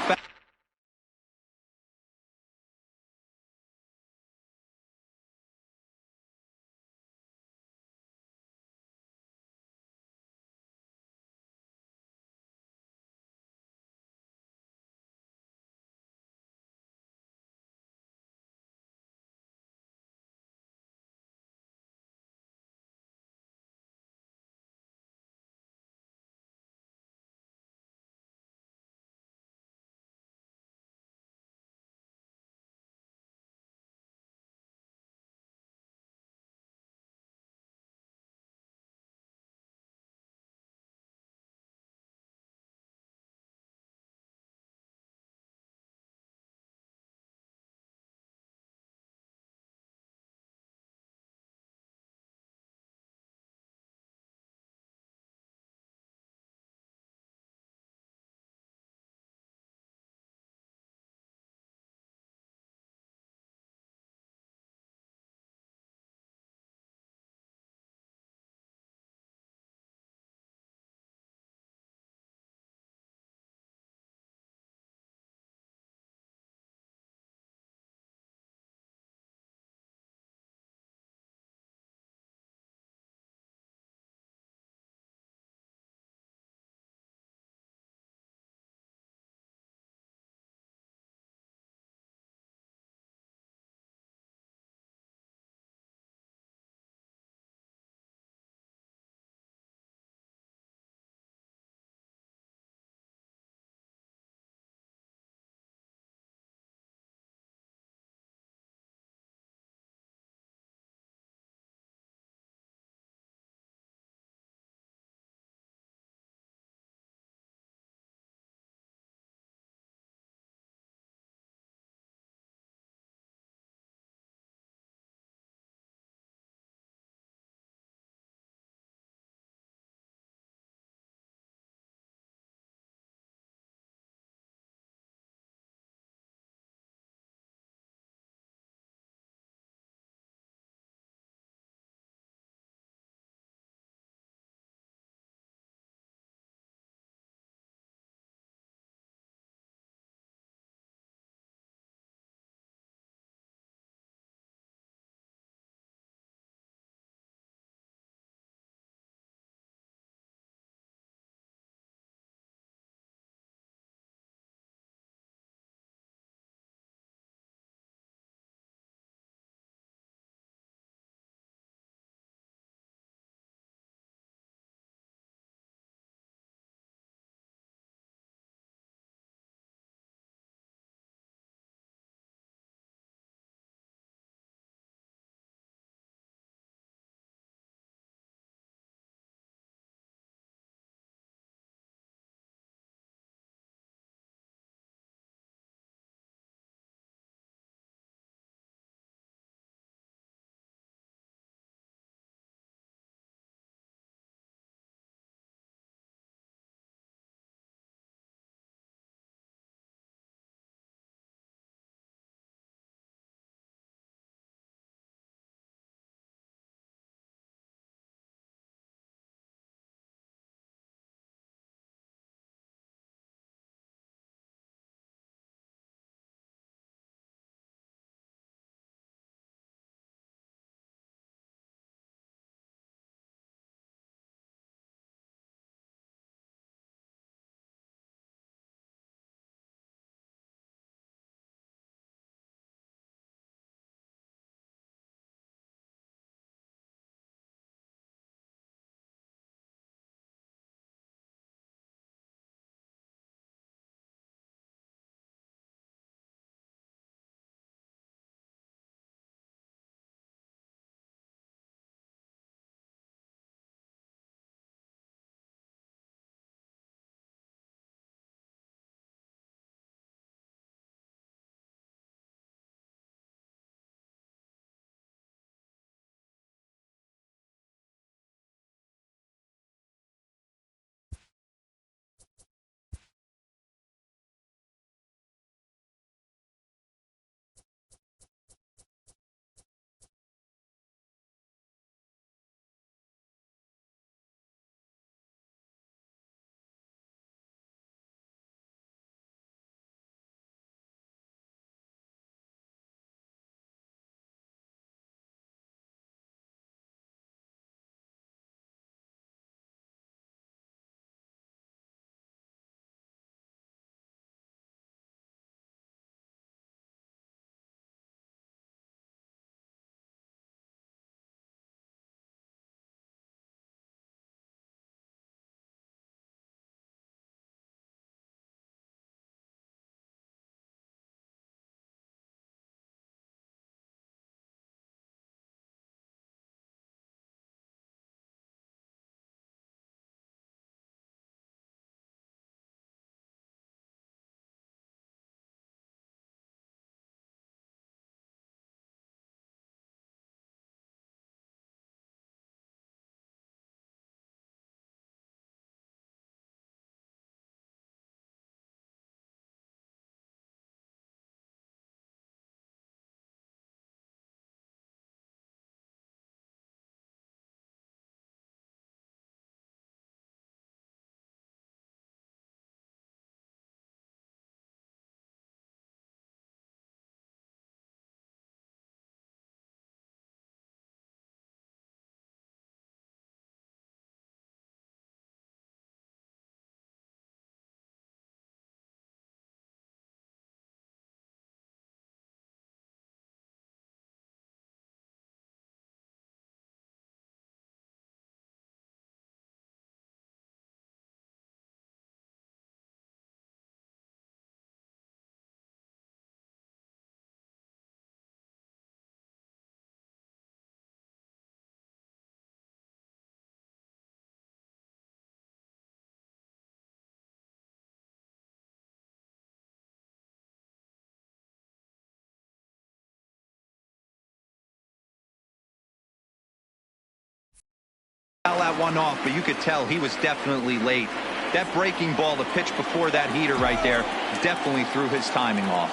that one off, but you could tell he was definitely late. That breaking ball, the pitch before that heater right there, definitely threw his timing off.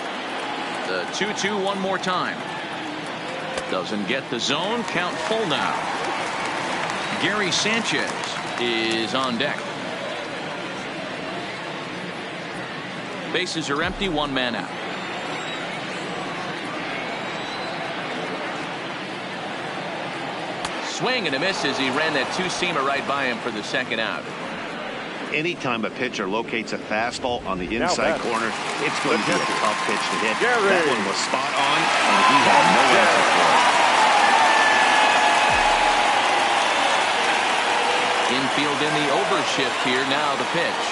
The 2-2 one more time. Doesn't get the zone. Count full now. Gary Sanchez is on deck. Bases are empty. One man out. Swing and a miss as he ran that two-seamer right by him for the second out. Anytime a pitcher locates a fastball on the inside corner, it's going to be a tough pitch to hit. That one was spot on, and he had no answer for it. Infield in the overshift here. Now the pitch.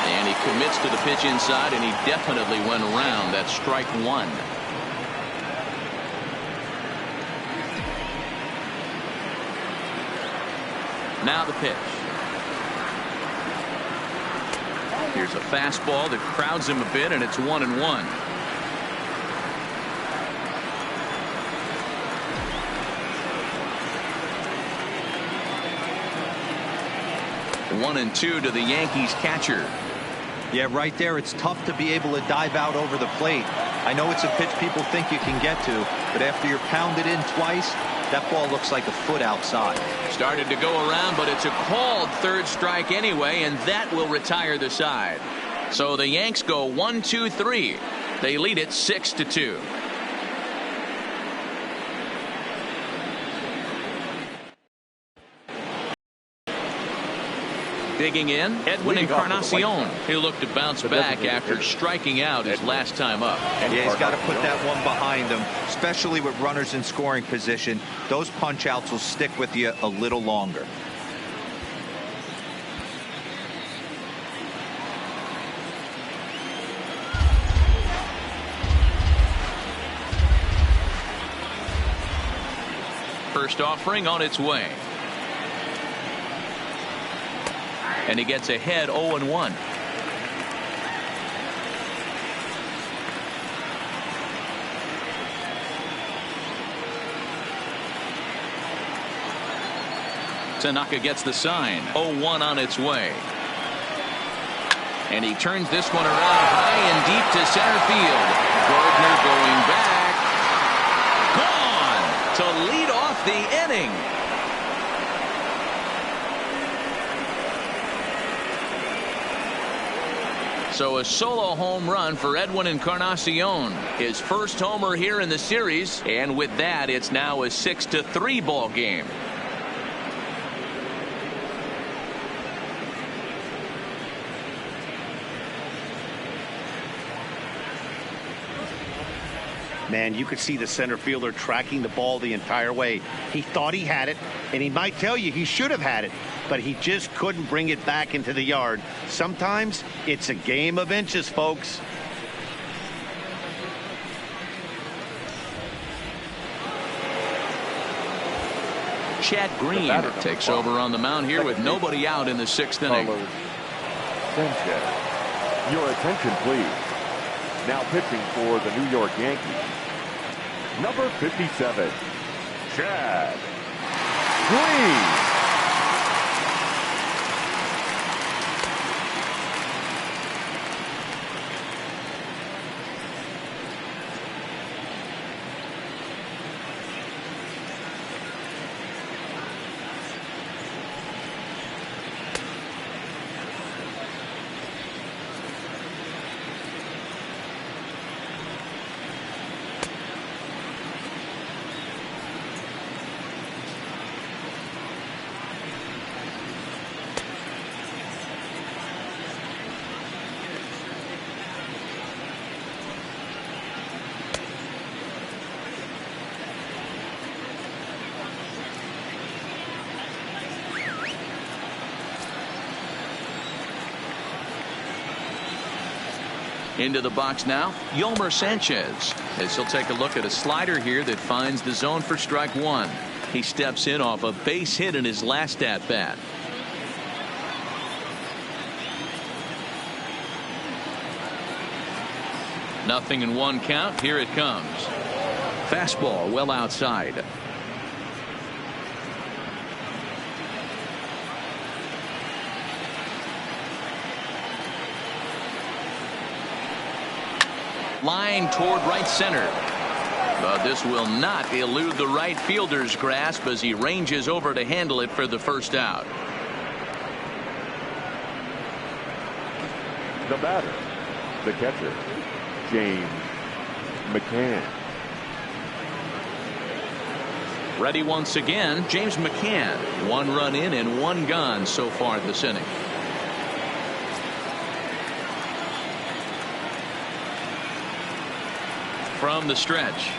And he commits to the pitch inside, and he definitely went around. That's strike one. Now the pitch. Here's a fastball that crowds him a bit, and it's 1-1. 1-2 to the Yankees catcher. Yeah, right there, it's tough to be able to dive out over the plate. I know it's a pitch people think you can get to, but after you're pounded in twice, that ball looks like a foot outside. Started to go around, but it's a called third strike anyway, and that will retire the side. So the Yanks go 1-2-3. They lead it 6-2. Digging in, Edwin Encarnacion. He'll look to bounce back after striking out his last time up. Yeah, he's got to put that one behind him, especially with runners in scoring position. Those punch outs will stick with you a little longer. First offering on its way. And he gets ahead 0-1. Tanaka gets the sign. 0-1 on its way. And he turns this one around high and deep to center field. Gardner going back. Gone to lead off the inning. So a solo home run for Edwin Encarnacion. His first homer here in the series. And with that, it's now a 6-3 ball game. Man, you could see the center fielder tracking the ball the entire way. He thought he had it, and he might tell you he should have had it, but he just couldn't bring it back into the yard. Sometimes it's a game of inches, folks. Chad Green takes over on the mound here with nobody out in the sixth inning. Sanchez. Your attention, please. Now pitching for the New York Yankees, number 57, Chad Green. Into the box now, Yolmer Sanchez, as he'll take a look at a slider here that finds the zone for strike one. He steps in off a base hit in his last at bat. Nothing in one count. Here it comes. Fastball well outside. Line toward right center. But this will not elude the right fielder's grasp as he ranges over to handle it for the first out. The batter, the catcher, James McCann. Ready once again, James McCann. 1 run in and 1 gone so far this inning. From the stretch.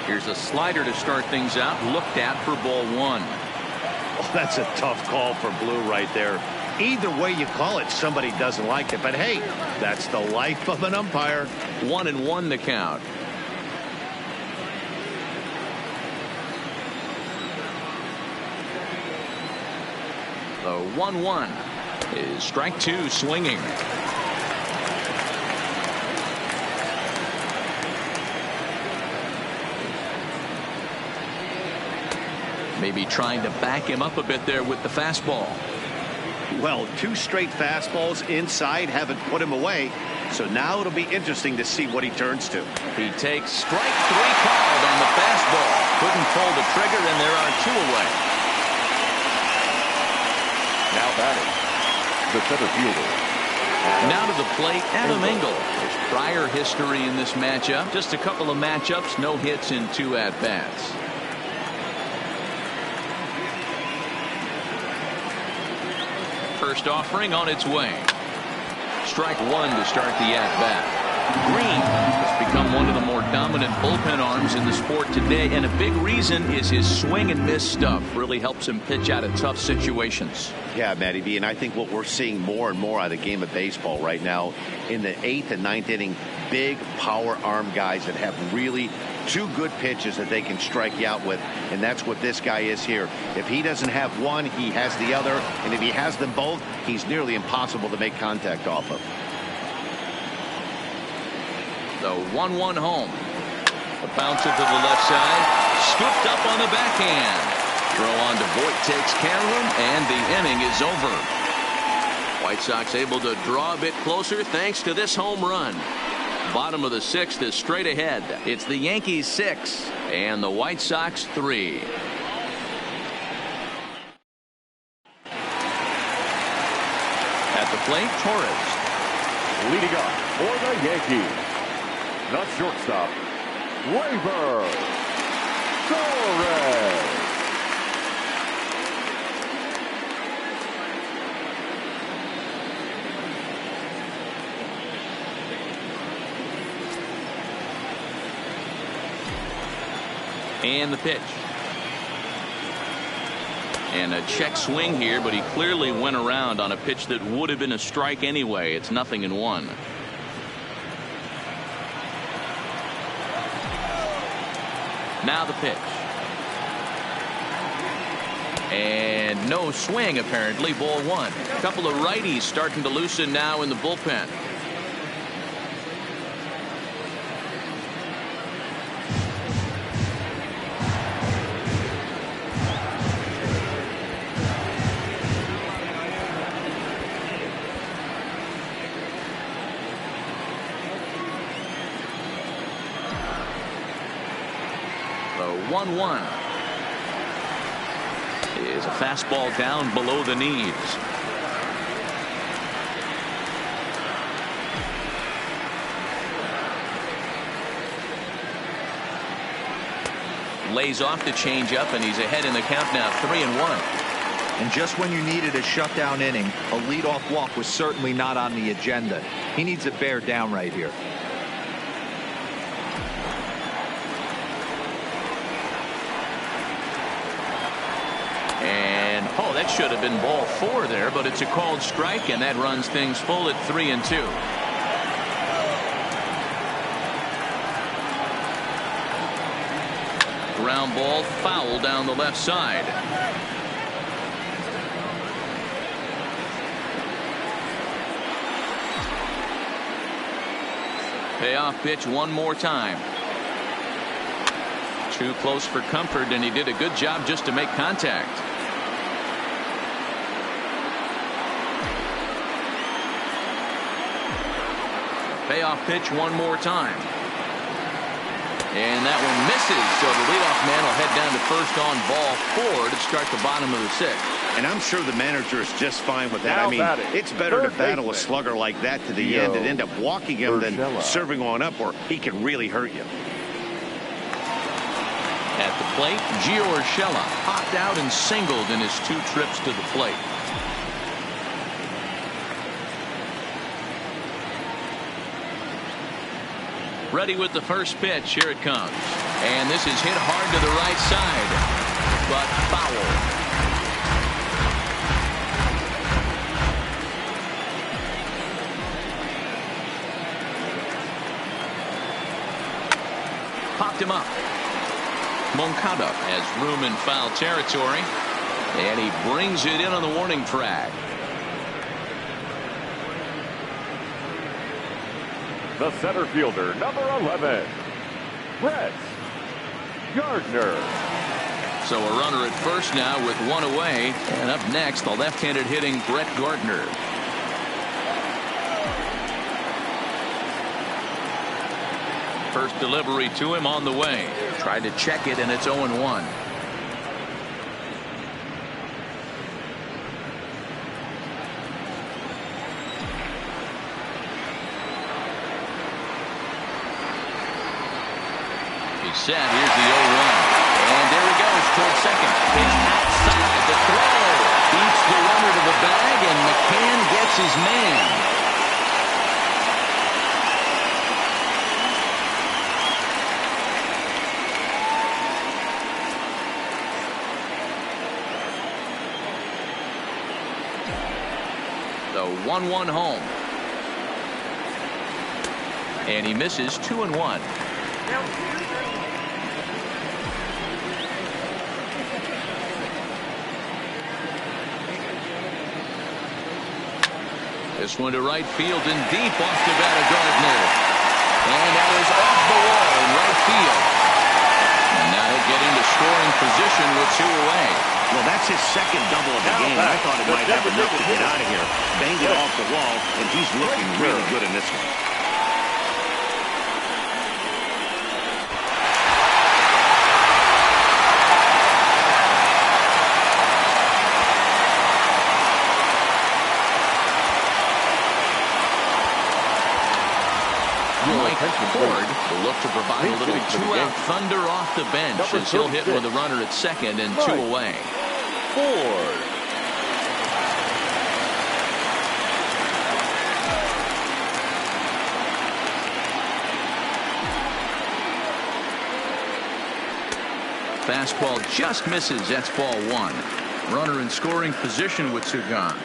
Here's a slider to start things out. Looked at for ball 1. Oh, that's a tough call for Blue right there. Either way you call it, somebody doesn't like it. But hey, that's the life of an umpire. 1-1 the count. The 1-1 is strike 2 swinging. Maybe trying to back him up a bit there with the fastball. Well, 2 straight fastballs inside haven't put him away. So now it'll be interesting to see what he turns to. He takes strike 3 called on the fastball. Couldn't pull the trigger, and there are 2 away. Now batting, the center fielder. Now to the plate, Adam Engel. There's prior history in this matchup. Just a couple of matchups, no hits in 2 at-bats. First offering on its way. Strike 1 to start the at-bat. Green has become one of the more dominant bullpen arms in the sport today, and a big reason is his swing and miss stuff. Really helps him pitch out of tough situations. Yeah, Matty B, and I think what we're seeing more and more out of the game of baseball right now in the 8th and 9th inning, big power arm guys that have really 2 good pitches that they can strike you out with, and that's what this guy is here. If he doesn't have one, he has the other, and if he has them both, he's nearly impossible to make contact off of. The 1-1 home. The bouncer to the left side. Scooped up on the backhand. Throw on to Voit takes care of him, and the inning is over. White Sox able to draw a bit closer thanks to this home run. Bottom of the 6th is straight ahead. It's the Yankees 6 and the White Sox 3. At the plate, Torres. Leading up for the Yankees, the shortstop, Gleyber Torres. And the pitch. And a check swing here, but he clearly went around on a pitch that would have been a strike anyway. It's 0-1. Now the pitch. And no swing apparently. Ball 1. A couple of righties starting to loosen now in the bullpen. The 1-1 is a fastball down below the knees. Lays off the changeup, and he's ahead in the count now, 3-1. And just when you needed a shutdown inning, a leadoff walk was certainly not on the agenda. He needs to bear down right here. And oh, that should have been ball 4 there, but it's a called strike, and that runs things full at 3-2. Ground ball foul down the left side. Payoff pitch one more time. Too close for comfort, and he did a good job just to make contact. Payoff pitch one more time. And that one misses, so the leadoff man will head down to first on ball 4 to start the bottom of the 6th. And I'm sure the manager is just fine with that. Now I mean, batting, it's better to third battle a baseman, slugger like that to the end and end up walking him than serving one up, or he can really hurt you. At the plate, Gio Urshela popped out and singled in his 2 trips to the plate. Ready with the first pitch. Here it comes. And this is hit hard to the right side, but foul. Popped him up. Moncada has room in foul territory, and he brings it in on the warning track. The center fielder, number 11, Brett Gardner. So a runner at first now with 1 away, and up next the left-handed hitting Brett Gardner. First delivery to him on the way. Tried to check it, and it's 0-1. Set. Here's the 0-1. And there he goes towards second. Pitch outside. The throw. Beats the runner to the bag, and McCann gets his man. The 1-1 home. And he misses 2-1. This one to right field and deep off the bat of Gardner. And that is off the wall in right field. And now he'll get into scoring position with 2 away. Well, that's his second double of the game. I thought it might have enough to get out of here. Banged it off the wall, and he's looking really good in this one. Ford will look to provide a little 2-out thunder off the bench as he'll hit with a runner at second and 2 away. Ford. Fastball just misses. That's ball 1. Runner in scoring position with 2 gone.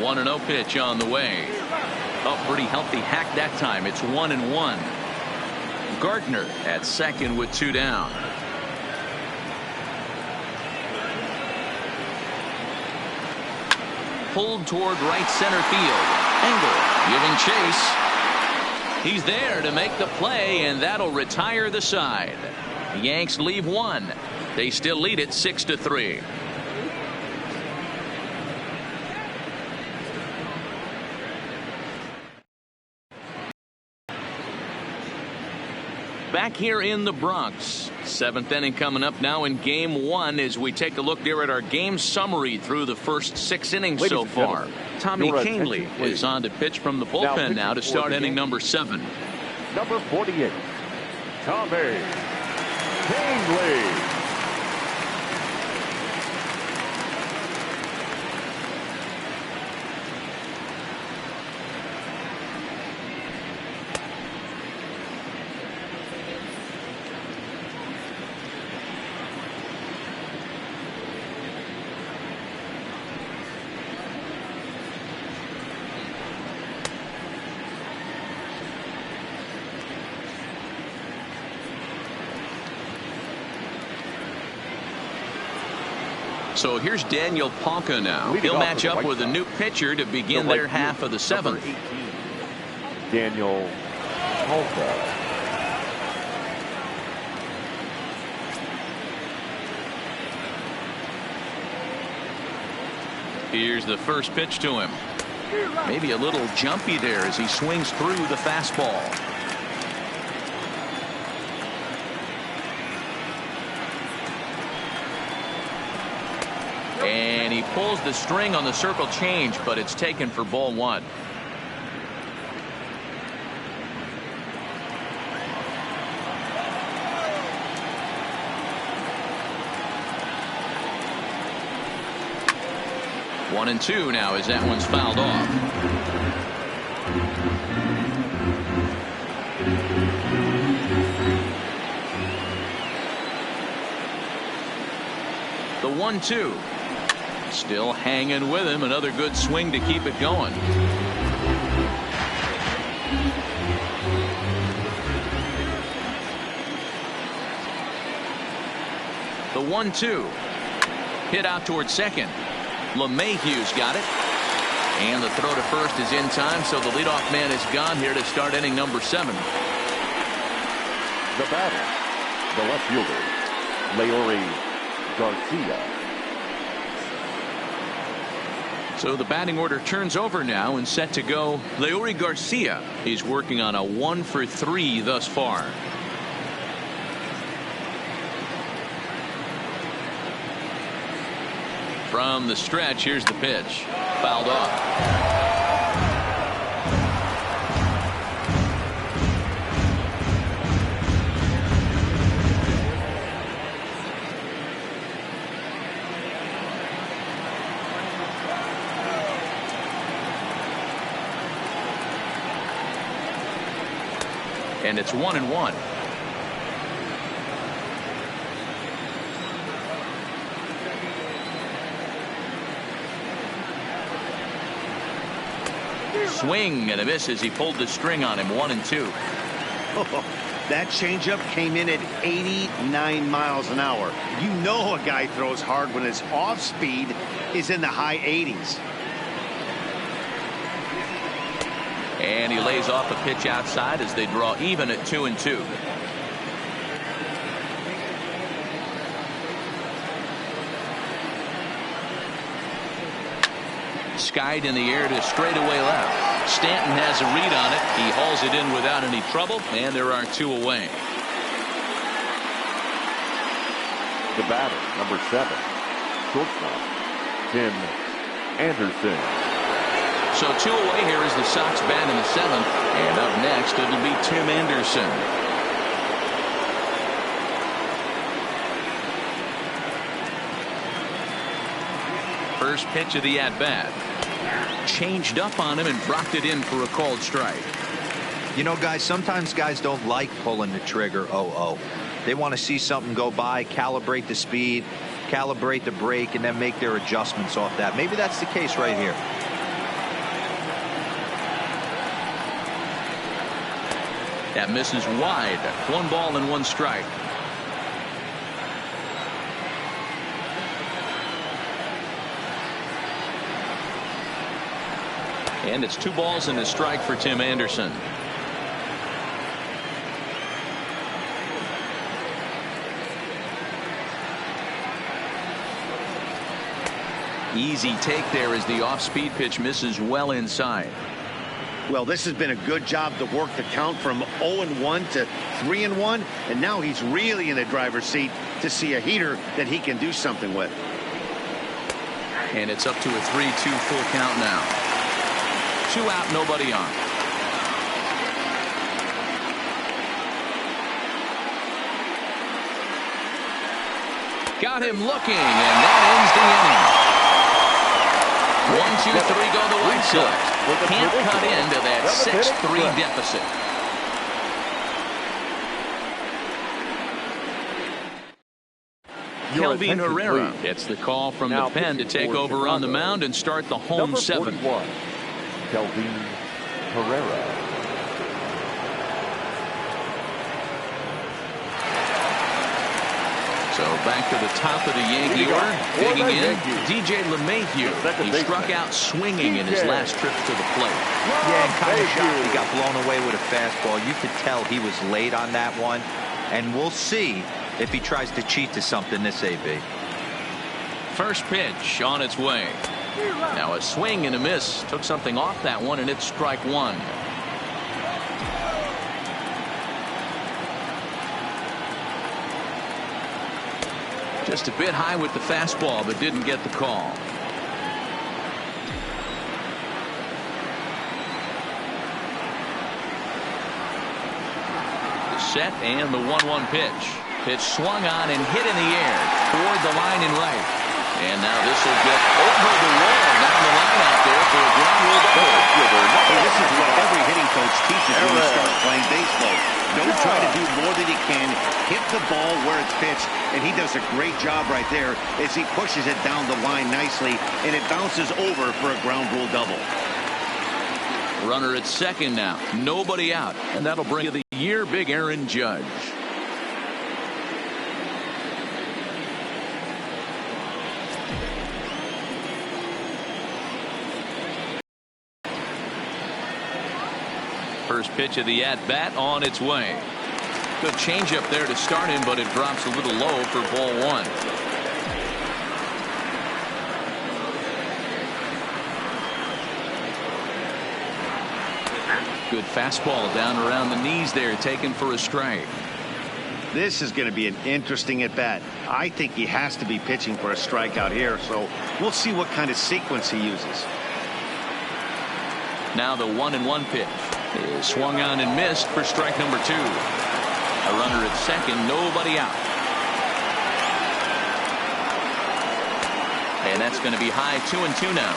One 1-0 pitch on the way. Oh, pretty healthy hack that time. It's 1-1. Gardner at second with 2 down. Pulled toward right center field. Engel giving chase. He's there to make the play, and that'll retire the side. The Yanks leave 1. They still lead it 6-3. Back here in the Bronx. 7th inning coming up now in game 1 as we take a look there at our game summary through the first 6 innings so far. Tommy Kahnle is on to pitch from the bullpen now to start inning number 7. Number 48, Tommy Kahnle. So here's Daniel Palka now. He'll match up with a new pitcher to begin their half of the 7th. Daniel Palka. Here's the first pitch to him. Maybe a little jumpy there as he swings through the fastball. And he pulls the string on the circle change, but it's taken for ball one. One and two now as that one's fouled off. The 1-2. Still hanging with him. Another good swing to keep it going. The 1-2. Hit out towards second. LeMahieu's got it. And the throw to first is in time, so the leadoff man is gone here to start inning number 7. The batter, the left fielder, Leury Garcia. So the batting order turns over now and set to go. Leury Garcia. He's working on a 1-for-3 thus far. From the stretch, here's the pitch. Fouled off. And it's 1-1. Swing and a miss as he pulled the string on him. 1-2. Oh, that changeup came in at 89 miles an hour. You know a guy throws hard when his off speed is in the high 80s. And he lays off a pitch outside as they draw even at 2-2. Skied in the air to straightaway left. Stanton has a read on it. He hauls it in without any trouble, and there are 2 away. The batter, number 7, shortstop, Tim Anderson. So 2 away here as the Sox bat in the 7th. And up next, it'll be Tim Anderson. First pitch of the at-bat. Changed up on him and dropped it in for a called strike. You know, guys, sometimes guys don't like pulling the trigger 0-0. They want to see something go by, calibrate the speed, calibrate the brake, and then make their adjustments off that. Maybe that's the case right here. That misses wide. 1 ball and 1 strike. And it's 2 balls and a strike for Tim Anderson. Easy take there as the off-speed pitch misses well inside. Well, this has been a good job to work the count from 0-1 to 3-1, and now he's really in the driver's seat to see a heater that he can do something with. And it's up to a 3-2 full count now. 2 out, nobody on. Got him looking, and that ends the inning. 1, 2, 3 go the White Sox. Can't cut into that 6-3 deficit. Kelvin Herrera gets the call from the pen to take over on the mound and start the home 7. Kelvin Herrera. So back to the top of the Yankee order. Digging in, DJ LeMahieu. He struck out swinging in his last trip to the plate. Yeah, and kind of shocked he got blown away with a fastball. You could tell he was late on that one. And we'll see if he tries to cheat to something this AB. First pitch on its way. Now a swing and a miss. Took something off that one, and it's strike one. Just a bit high with the fastball, but didn't get the call. The set and the 1-1 pitch. Pitch swung on and hit in the air toward the line and right. And now this will get over the wall down the line out there for a ground rule double. This is what every hitting coach teaches when you start playing baseball. Don't try to do more than you can. Hit the ball where it's pitched, and he does a great job right there as he pushes it down the line nicely, and it bounces over for a ground rule double. Runner at second now. Nobody out. And that'll bring you the year big Aaron Judge. First pitch of the at-bat on its way. Good changeup there to start him, but it drops a little low for ball one. Good fastball down around the knees there, taken for a strike. This is going to be an interesting at-bat. I think he has to be pitching for a strikeout here, so we'll see what kind of sequence he uses. Now the 1-1 pitch is swung on and missed for strike number 2. A runner at second, nobody out. And that's going to be high 2-2 now.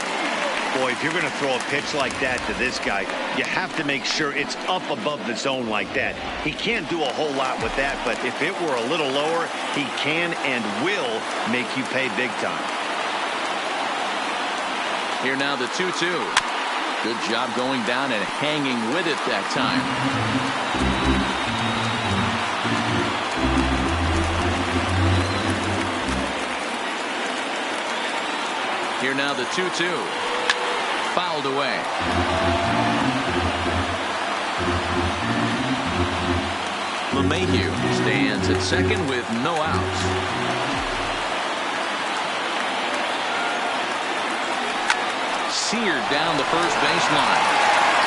Boy, if you're going to throw a pitch like that to this guy, you have to make sure it's up above the zone like that. He can't do a whole lot with that, but if it were a little lower, he can and will make you pay big time. Here now the 2-2. Good job going down and hanging with it that time. Here now the 2-2. Fouled away. LeMahieu stands at second with no outs. Seared down the first baseline.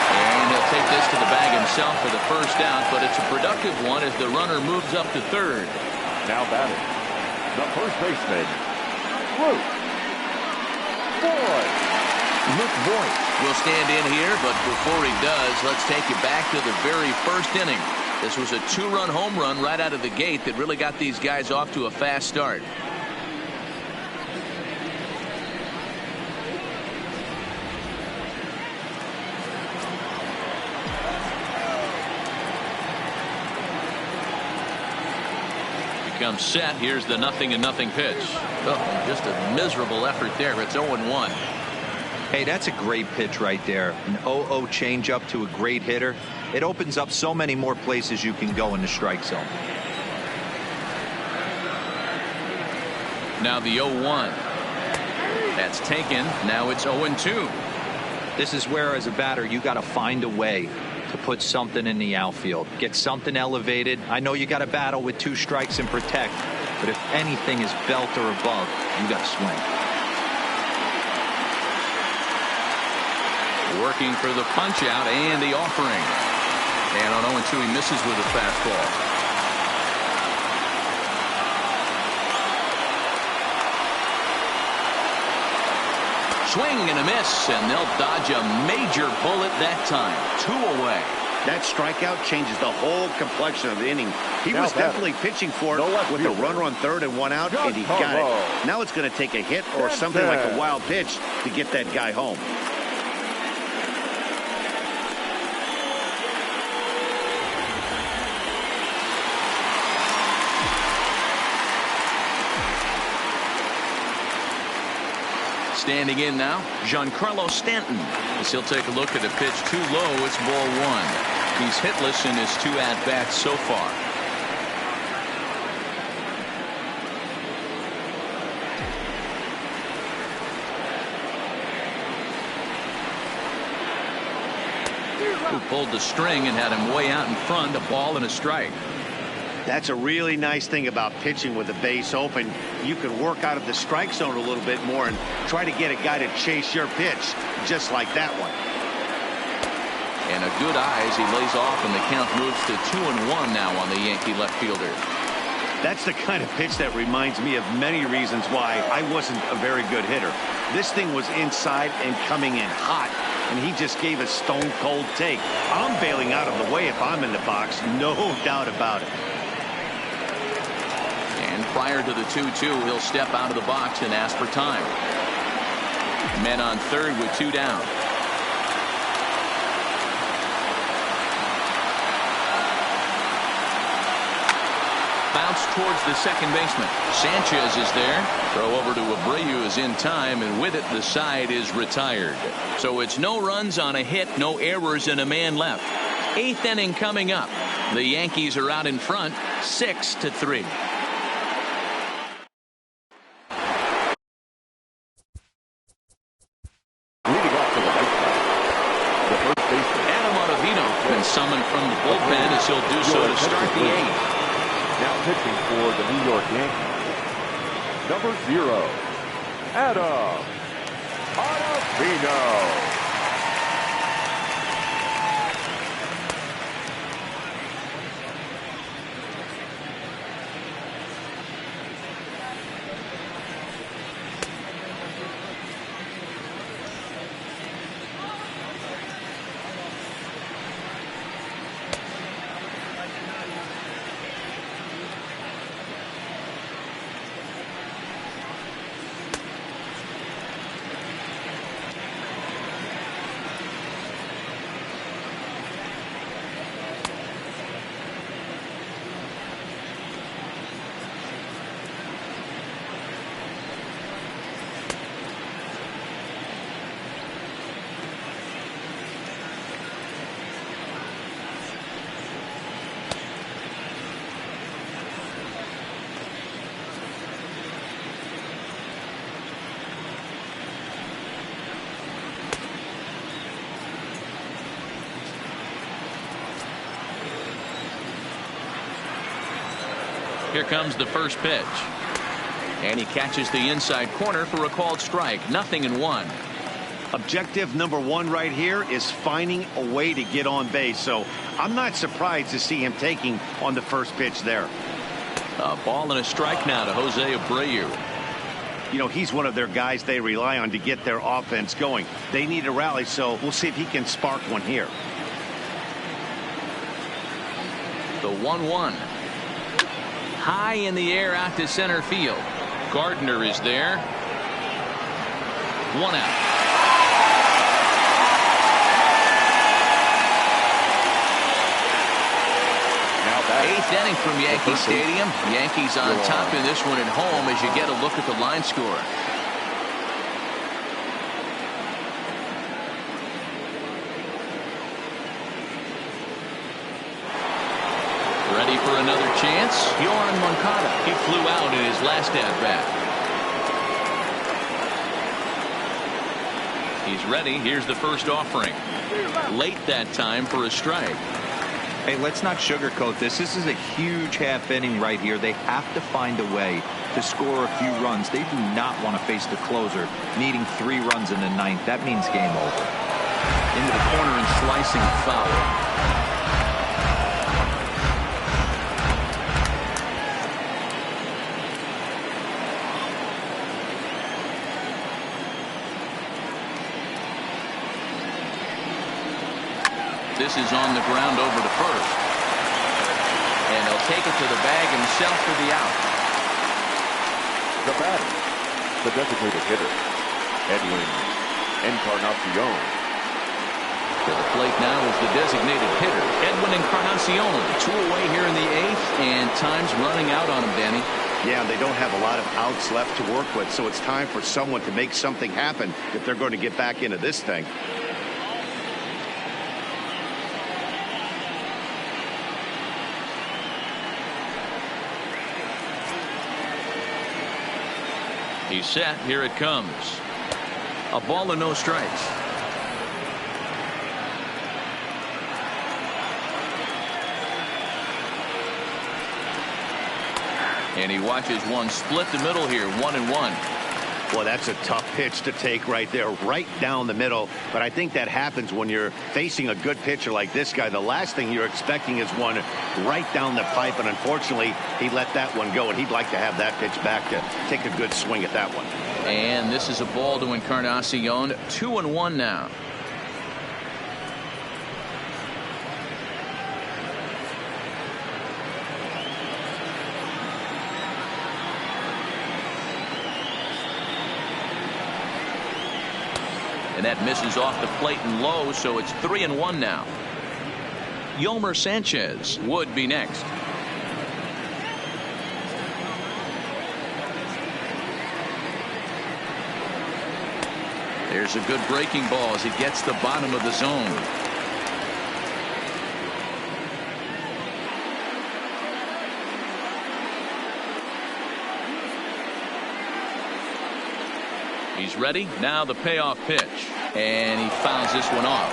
And he'll take this to the bag himself for the first out, but it's a productive one as the runner moves up to third. Now batting, the first baseman, Luke Voit. Luke Voit will stand in here, but before he does, let's take you back to the very first inning. This was a 2-run home run right out of the gate that really got these guys off to a fast start. Comes set. Here's the 0-0 pitch. Oh, just a miserable effort there. It's 0-1. Hey, that's a great pitch right there. An 0-0 changeup to a great hitter. It opens up so many more places you can go in the strike zone. Now the 0-1. That's taken. Now it's 0-2. This is where, as a batter, you got to find a way to put something in the outfield, get something elevated. I know you got to battle with 2 strikes and protect, but if anything is belt or above, you got to swing. Working for the punch out and the offering. And on 0-2 he misses with a fastball. Swing and a miss, and they'll dodge a major bullet that time. 2 away. That strikeout changes the whole complexion of the inning. He was definitely pitching for it with a runner on third and 1 out, and he got it. Now it's going to take a hit or something like a wild pitch to get that guy home. Standing in now, Giancarlo Stanton, as he'll take a look at a pitch too low. It's ball 1. He's hitless in his 2 at-bats so far. Who pulled the string and had him way out in front, a ball and a strike. That's a really nice thing about pitching with the base open. You can work out of the strike zone a little bit more and try to get a guy to chase your pitch, just like that one. And a good eye as he lays off, and the count moves to 2-1 now on the Yankee left fielder. That's the kind of pitch that reminds me of many reasons why I wasn't a very good hitter. This thing was inside and coming in hot, and he just gave a stone-cold take. I'm bailing out of the way if I'm in the box, no doubt about it. And prior to the 2-2, he'll step out of the box and ask for time. Men on third with 2 down. Bounce towards the second baseman. Sanchez is there. Throw over to Abreu is in time, and with it the side is retired. So it's no runs on a hit, no errors, and a man left. 8th inning coming up. The Yankees are out in front 6-3. Summoned from the bullpen as he'll do so to start the 8th. Now pitching for the New York Yankees, number 0, Adam Ottavino. Here comes the first pitch. And he catches the inside corner for a called strike. 0-1. Objective number 1 right here is finding a way to get on base. So I'm not surprised to see him taking on the first pitch there. A ball and a strike now to Jose Abreu. You know, he's one of their guys they rely on to get their offense going. They need a rally, so we'll see if he can spark one here. The 1-1. High in the air out to center field. Gardner is there. 1 out. Now back. 8th inning from Yankee Stadium. Yankees on top in this one at home as you get a look at the line score. Ready for another chance? Yohan Moncada. He flew out in his last at-bat. He's ready. Here's the first offering. Late that time for a strike. Hey, let's not sugarcoat this. This is a huge half inning right here. They have to find a way to score a few runs. They do not want to face the closer needing 3 runs in the 9th. That means game over. Into the corner and slicing foul. This is on the ground over to first. And he'll take it to the bag himself for the out. The batter, the designated hitter, Edwin Encarnacion. To the plate now is the designated hitter, Edwin Encarnacion. 2 away here in the 8th, and time's running out on him, Danny. Yeah, they don't have a lot of outs left to work with, so it's time for someone to make something happen if they're going to get back into this thing. He's set. Here it comes. A ball and no strikes. And he watches one split the middle here, 1-1. Well, that's a tough pitch to take right there, right down the middle. But I think that happens when you're facing a good pitcher like this guy. The last thing you're expecting is one right down the pipe. And unfortunately, he let that one go. And he'd like to have that pitch back to take a good swing at that one. And this is a ball to Encarnacion. 2-1 now. And that misses off the plate and low, so it's 3-1 now. Yolmer Sanchez would be next. There's a good breaking ball as he gets the bottom of the zone. He's ready. Now the payoff pitch. And he fouls this one off.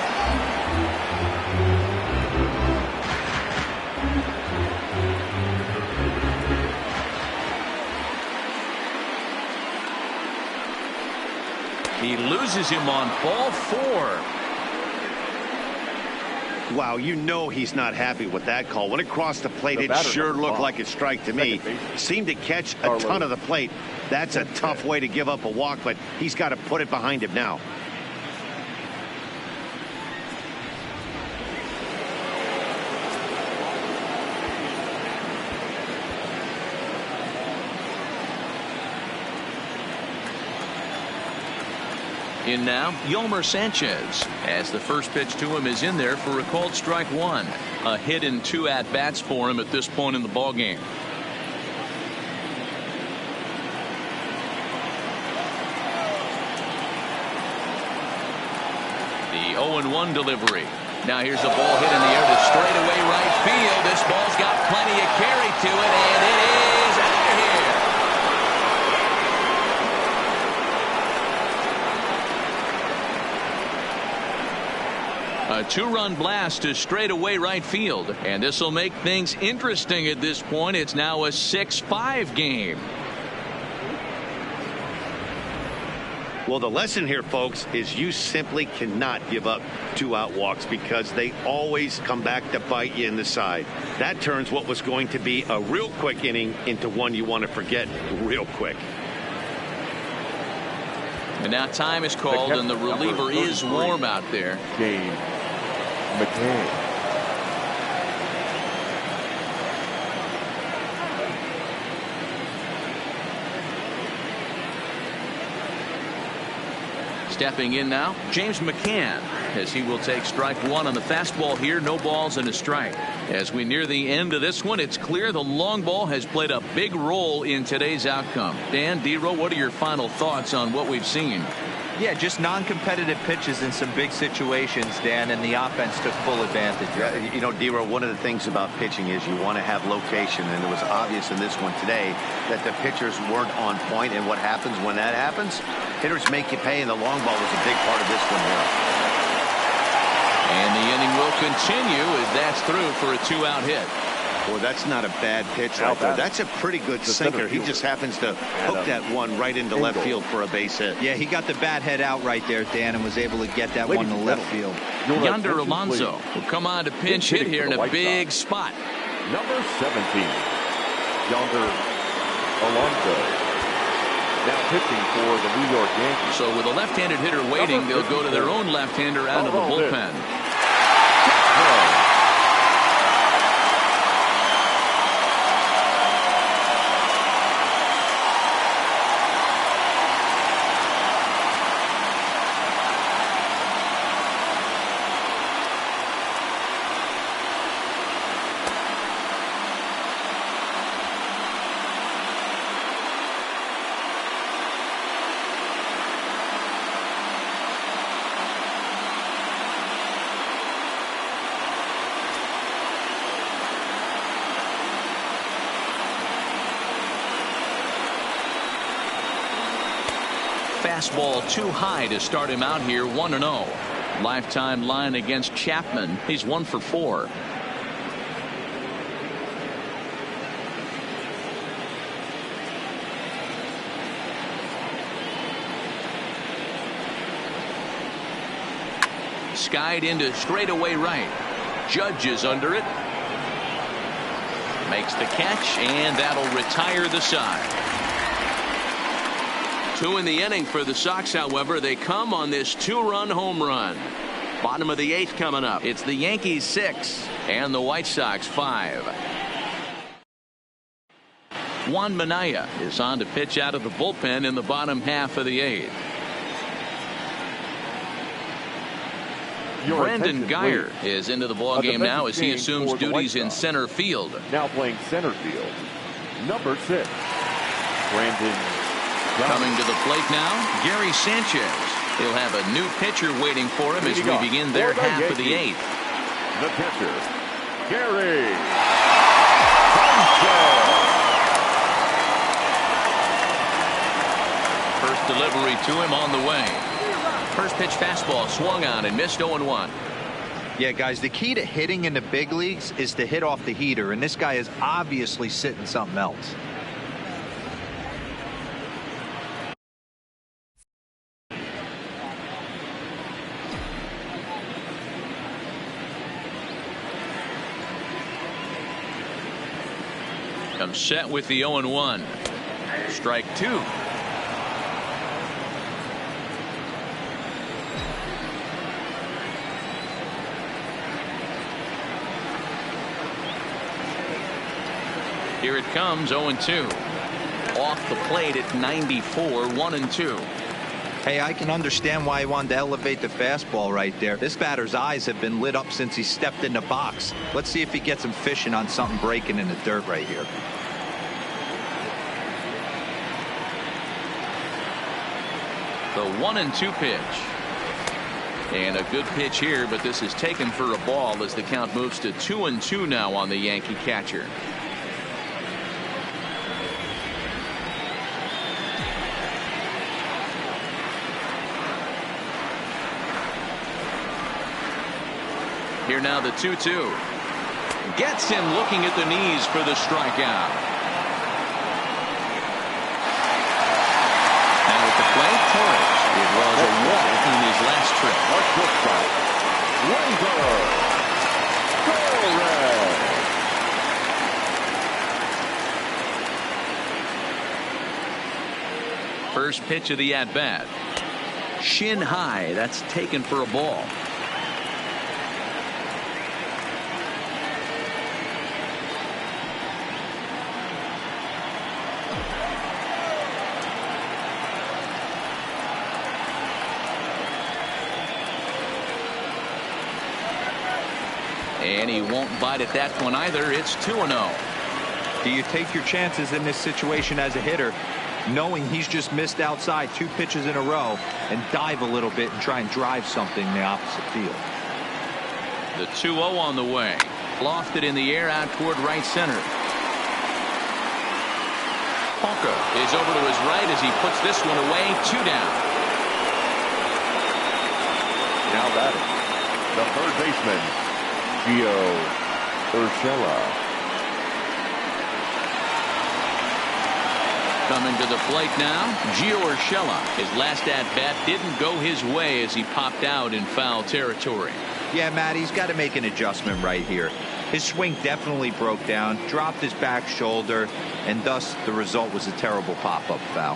He loses him on ball 4. Wow, you know he's not happy with that call. When it crossed the plate, it sure looked like a strike to me. Seemed to catch a ton of the plate. That's a tough way to give up a walk, but he's got to put it behind him now. In now, Yolmer Sanchez, as the first pitch to him is in there for a called strike 1. A hit and 2 at-bats for him at this point in the ballgame. The 0-1 delivery. Now here's a ball hit in the air to straightaway right field. This ball's got plenty of carry to it, and it is out of here. A 2-run blast to straightaway right field, and this will make things interesting at this point. It's now a 6-5 game. Well, the lesson here, folks, is you simply cannot give up 2-out walks because they always come back to bite you in the side. That turns what was going to be a real quick inning into one you want to forget real quick. And now time is called, and the reliever is warm out there. Game McCann. Stepping in now, James McCann, as he will take strike 1 on the fastball here. No balls and a strike. As we near the end of this one, it's clear the long ball has played a big role in today's outcome. Dan, D-Row, what are your final thoughts on what we've seen? Yeah, just non-competitive pitches in some big situations, Dan, and the offense took full advantage. Yeah, you know, D-Row, one of the things about pitching is you want to have location, and it was obvious in this one today that the pitchers weren't on point, and what happens when that happens? Hitters make you pay, and the long ball was a big part of this one here. And the inning will continue as that's through for a 2-out hit. Boy, that's not a bad pitch right there. That's a pretty good sinker. He just happens to hook that one right into left field for a base hit. Yeah, he got the bat head out right there, Dan, and was able to get that one to left field. Yonder Alonso will come on to pinch hit here in a big spot. Number 17, Yonder Alonso. Now pitching for the New York Yankees. So with a left-handed hitter waiting, they'll go to their own left-hander out of the bullpen. Fastball too high to start him out here. 1-0. Lifetime line against Chapman. He's 1 for 4. Skied into straightaway right. Judge is under it. Makes the catch, and that'll retire the side. 2 in the inning for the Sox, however. They come on this 2-run home run. Bottom of the 8th coming up. It's the Yankees 6 and the White Sox 5. Juan Minaya is on to pitch out of the bullpen in the bottom half of the 8th. Brandon Geyer is into the ball game now as he assumes duties in center field. Now playing center field, number 6, Brandon. Coming to the plate now, Gary Sanchez. He'll have a new pitcher waiting for him as we begin their half of the 8th. The pitcher, Gary Sanchez. First delivery to him on the way. First pitch fastball swung on and missed 0-1. Yeah, guys, the key to hitting in the big leagues is to hit off the heater, and this guy is obviously sitting something else. Comes set with the 0-1. Strike 2. Here it comes, 0-2. Off the plate at 94, 1-2. Hey, I can understand why he wanted to elevate the fastball right there. This batter's eyes have been lit up since he stepped in the box. Let's see if he gets him fishing on something breaking in the dirt right here. The 1-2 pitch. And a good pitch here, but this is taken for a ball as the count moves to 2-2 now on the Yankee catcher. Here now the 2-2. Gets him looking at the knees for the strikeout. And with the plate, Torres. It was a walk in his last trip. First pitch of the at-bat. Shin high. That's taken for a ball. And he won't bite at that one either. It's 2-0. Do you take your chances in this situation as a hitter, knowing he's just missed outside 2 pitches in a row, and dive a little bit and try and drive something in the opposite field? The 2-0 on the way. Lofted in the air out toward right center. Tanaka is over to his right as he puts this one away. 2 down. Now batting, the third baseman, Urshela. Coming to the plate now, Gio Urshela. His last at-bat didn't go his way as he popped out in foul territory. Yeah, Matt, he's got to make an adjustment right here. His swing definitely broke down, dropped his back shoulder, and thus the result was a terrible pop-up foul.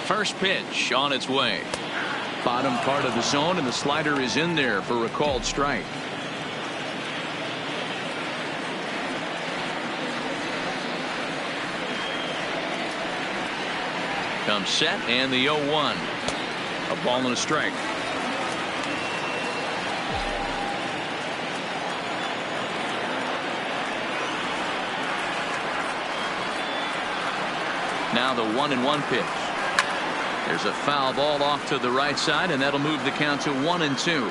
First pitch on its way. Bottom part of the zone, and the slider is in there for a called strike. Comes set, and the 0-1. A ball and a strike. Now the 1-1 pitch. There's a foul ball off to the right side, and that'll move the count to 1-2.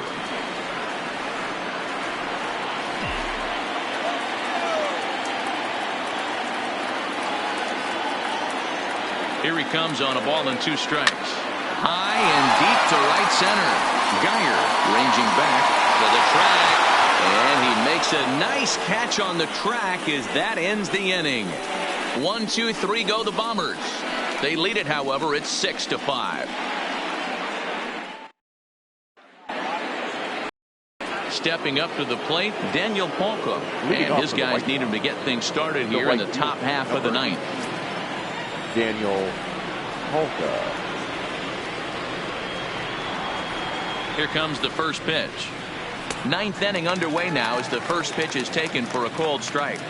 Here he comes on a ball and 2 strikes. High and deep to right center. Geyer ranging back to the track, and he makes a nice catch on the track as that ends the inning. 1-2-3 go the Bombers. They lead it, however, it's 6-5. Stepping up to the plate, Daniel Polka. And his guys need him to get things started here in the top half of the ninth. Daniel Polka. Here comes the first pitch. Ninth inning underway now as the first pitch is taken for a called strike.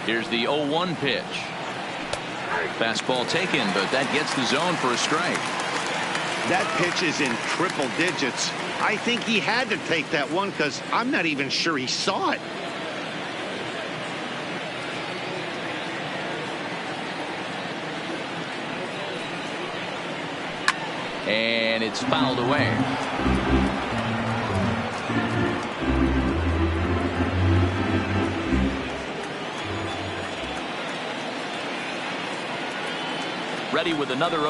Here's the 0-1 pitch. Fastball taken, but that gets the zone for a strike. That pitch is in triple digits. I think he had to take that one because I'm not even sure he saw it. And it's fouled away. Ready with another 0-2.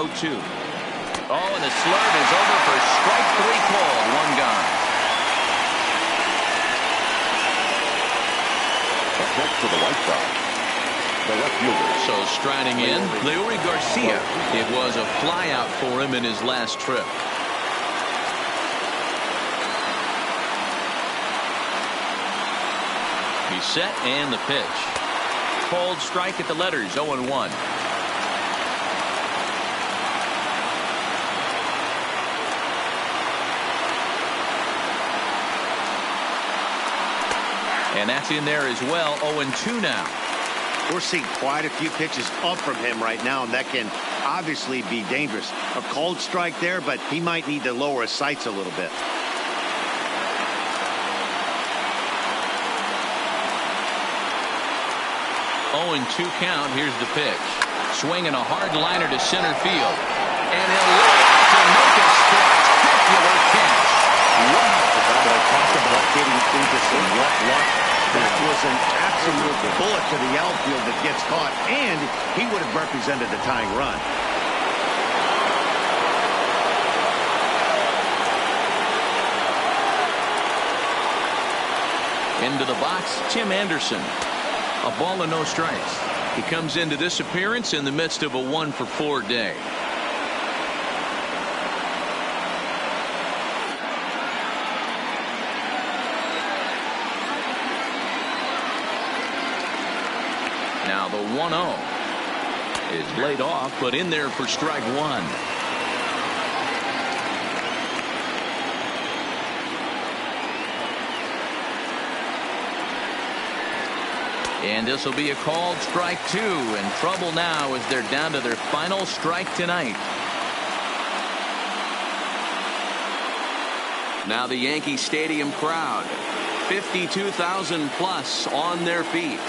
Oh, and the slurve is over for strike 3 called. One gone. Up next for the White Sox, the left fielder. So striding in, Leury Garcia. It was a flyout for him in his last trip. He's set and the pitch. Called strike at the letters, 0-1. And that's in there as well. 0-2 now. We're seeing quite a few pitches up from him right now, and that can obviously be dangerous. A cold strike there, but he might need to lower his sights a little bit. 0-2 count. Here's the pitch. Swinging a hard liner to center field. And he'll lay out to make a spectacular catch. Wow. I talked about getting into some luck. That was an absolute bullet to the outfield that gets caught, and he would have represented the tying run. Into the box, Tim Anderson. A ball and no strikes. He comes into this appearance in the midst of a 1-for-4 day. Now the 1-0 is laid off, but in there for strike 1. And this will be a called strike 2. In trouble now as they're down to their final strike tonight. Now the Yankee Stadium crowd, 52,000 plus on their feet.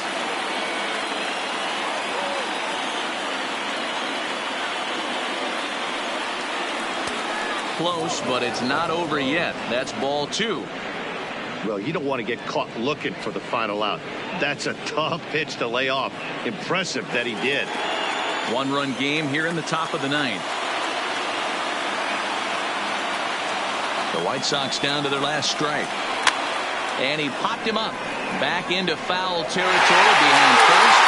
Close, but it's not over yet. That's ball 2. Well, you don't want to get caught looking for the final out. That's a tough pitch to lay off. Impressive that he did. 1-run game here in the top of the ninth. The White Sox down to their last strike. And he popped him up. Back into foul territory behind first.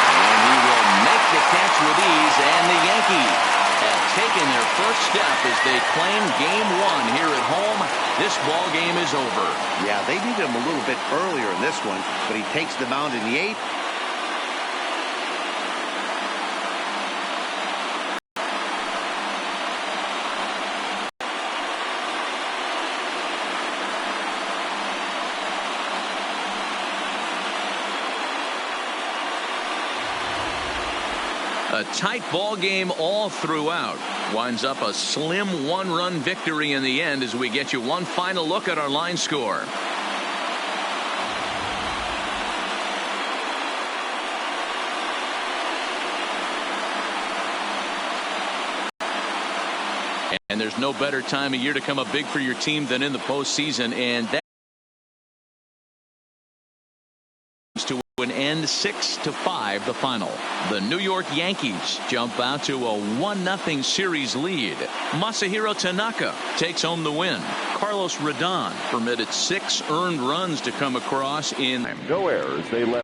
And he will make the catch with ease. And the Yankees have taken their first step as they claim game 1 here at home. This ball game is over. Yeah, they needed him a little bit earlier in this one, but he takes the mound in the 8th. A tight ball game all throughout. Winds up a slim 1-run victory in the end as we get you one final look at our line score. And there's no better time of year to come up big for your team than in the postseason, and that to an end 6-5 the final. The New York Yankees jump out to a 1-0 series lead. Masahiro Tanaka takes home the win. Carlos Rodon permitted 6 earned runs to come across in. No errors. They let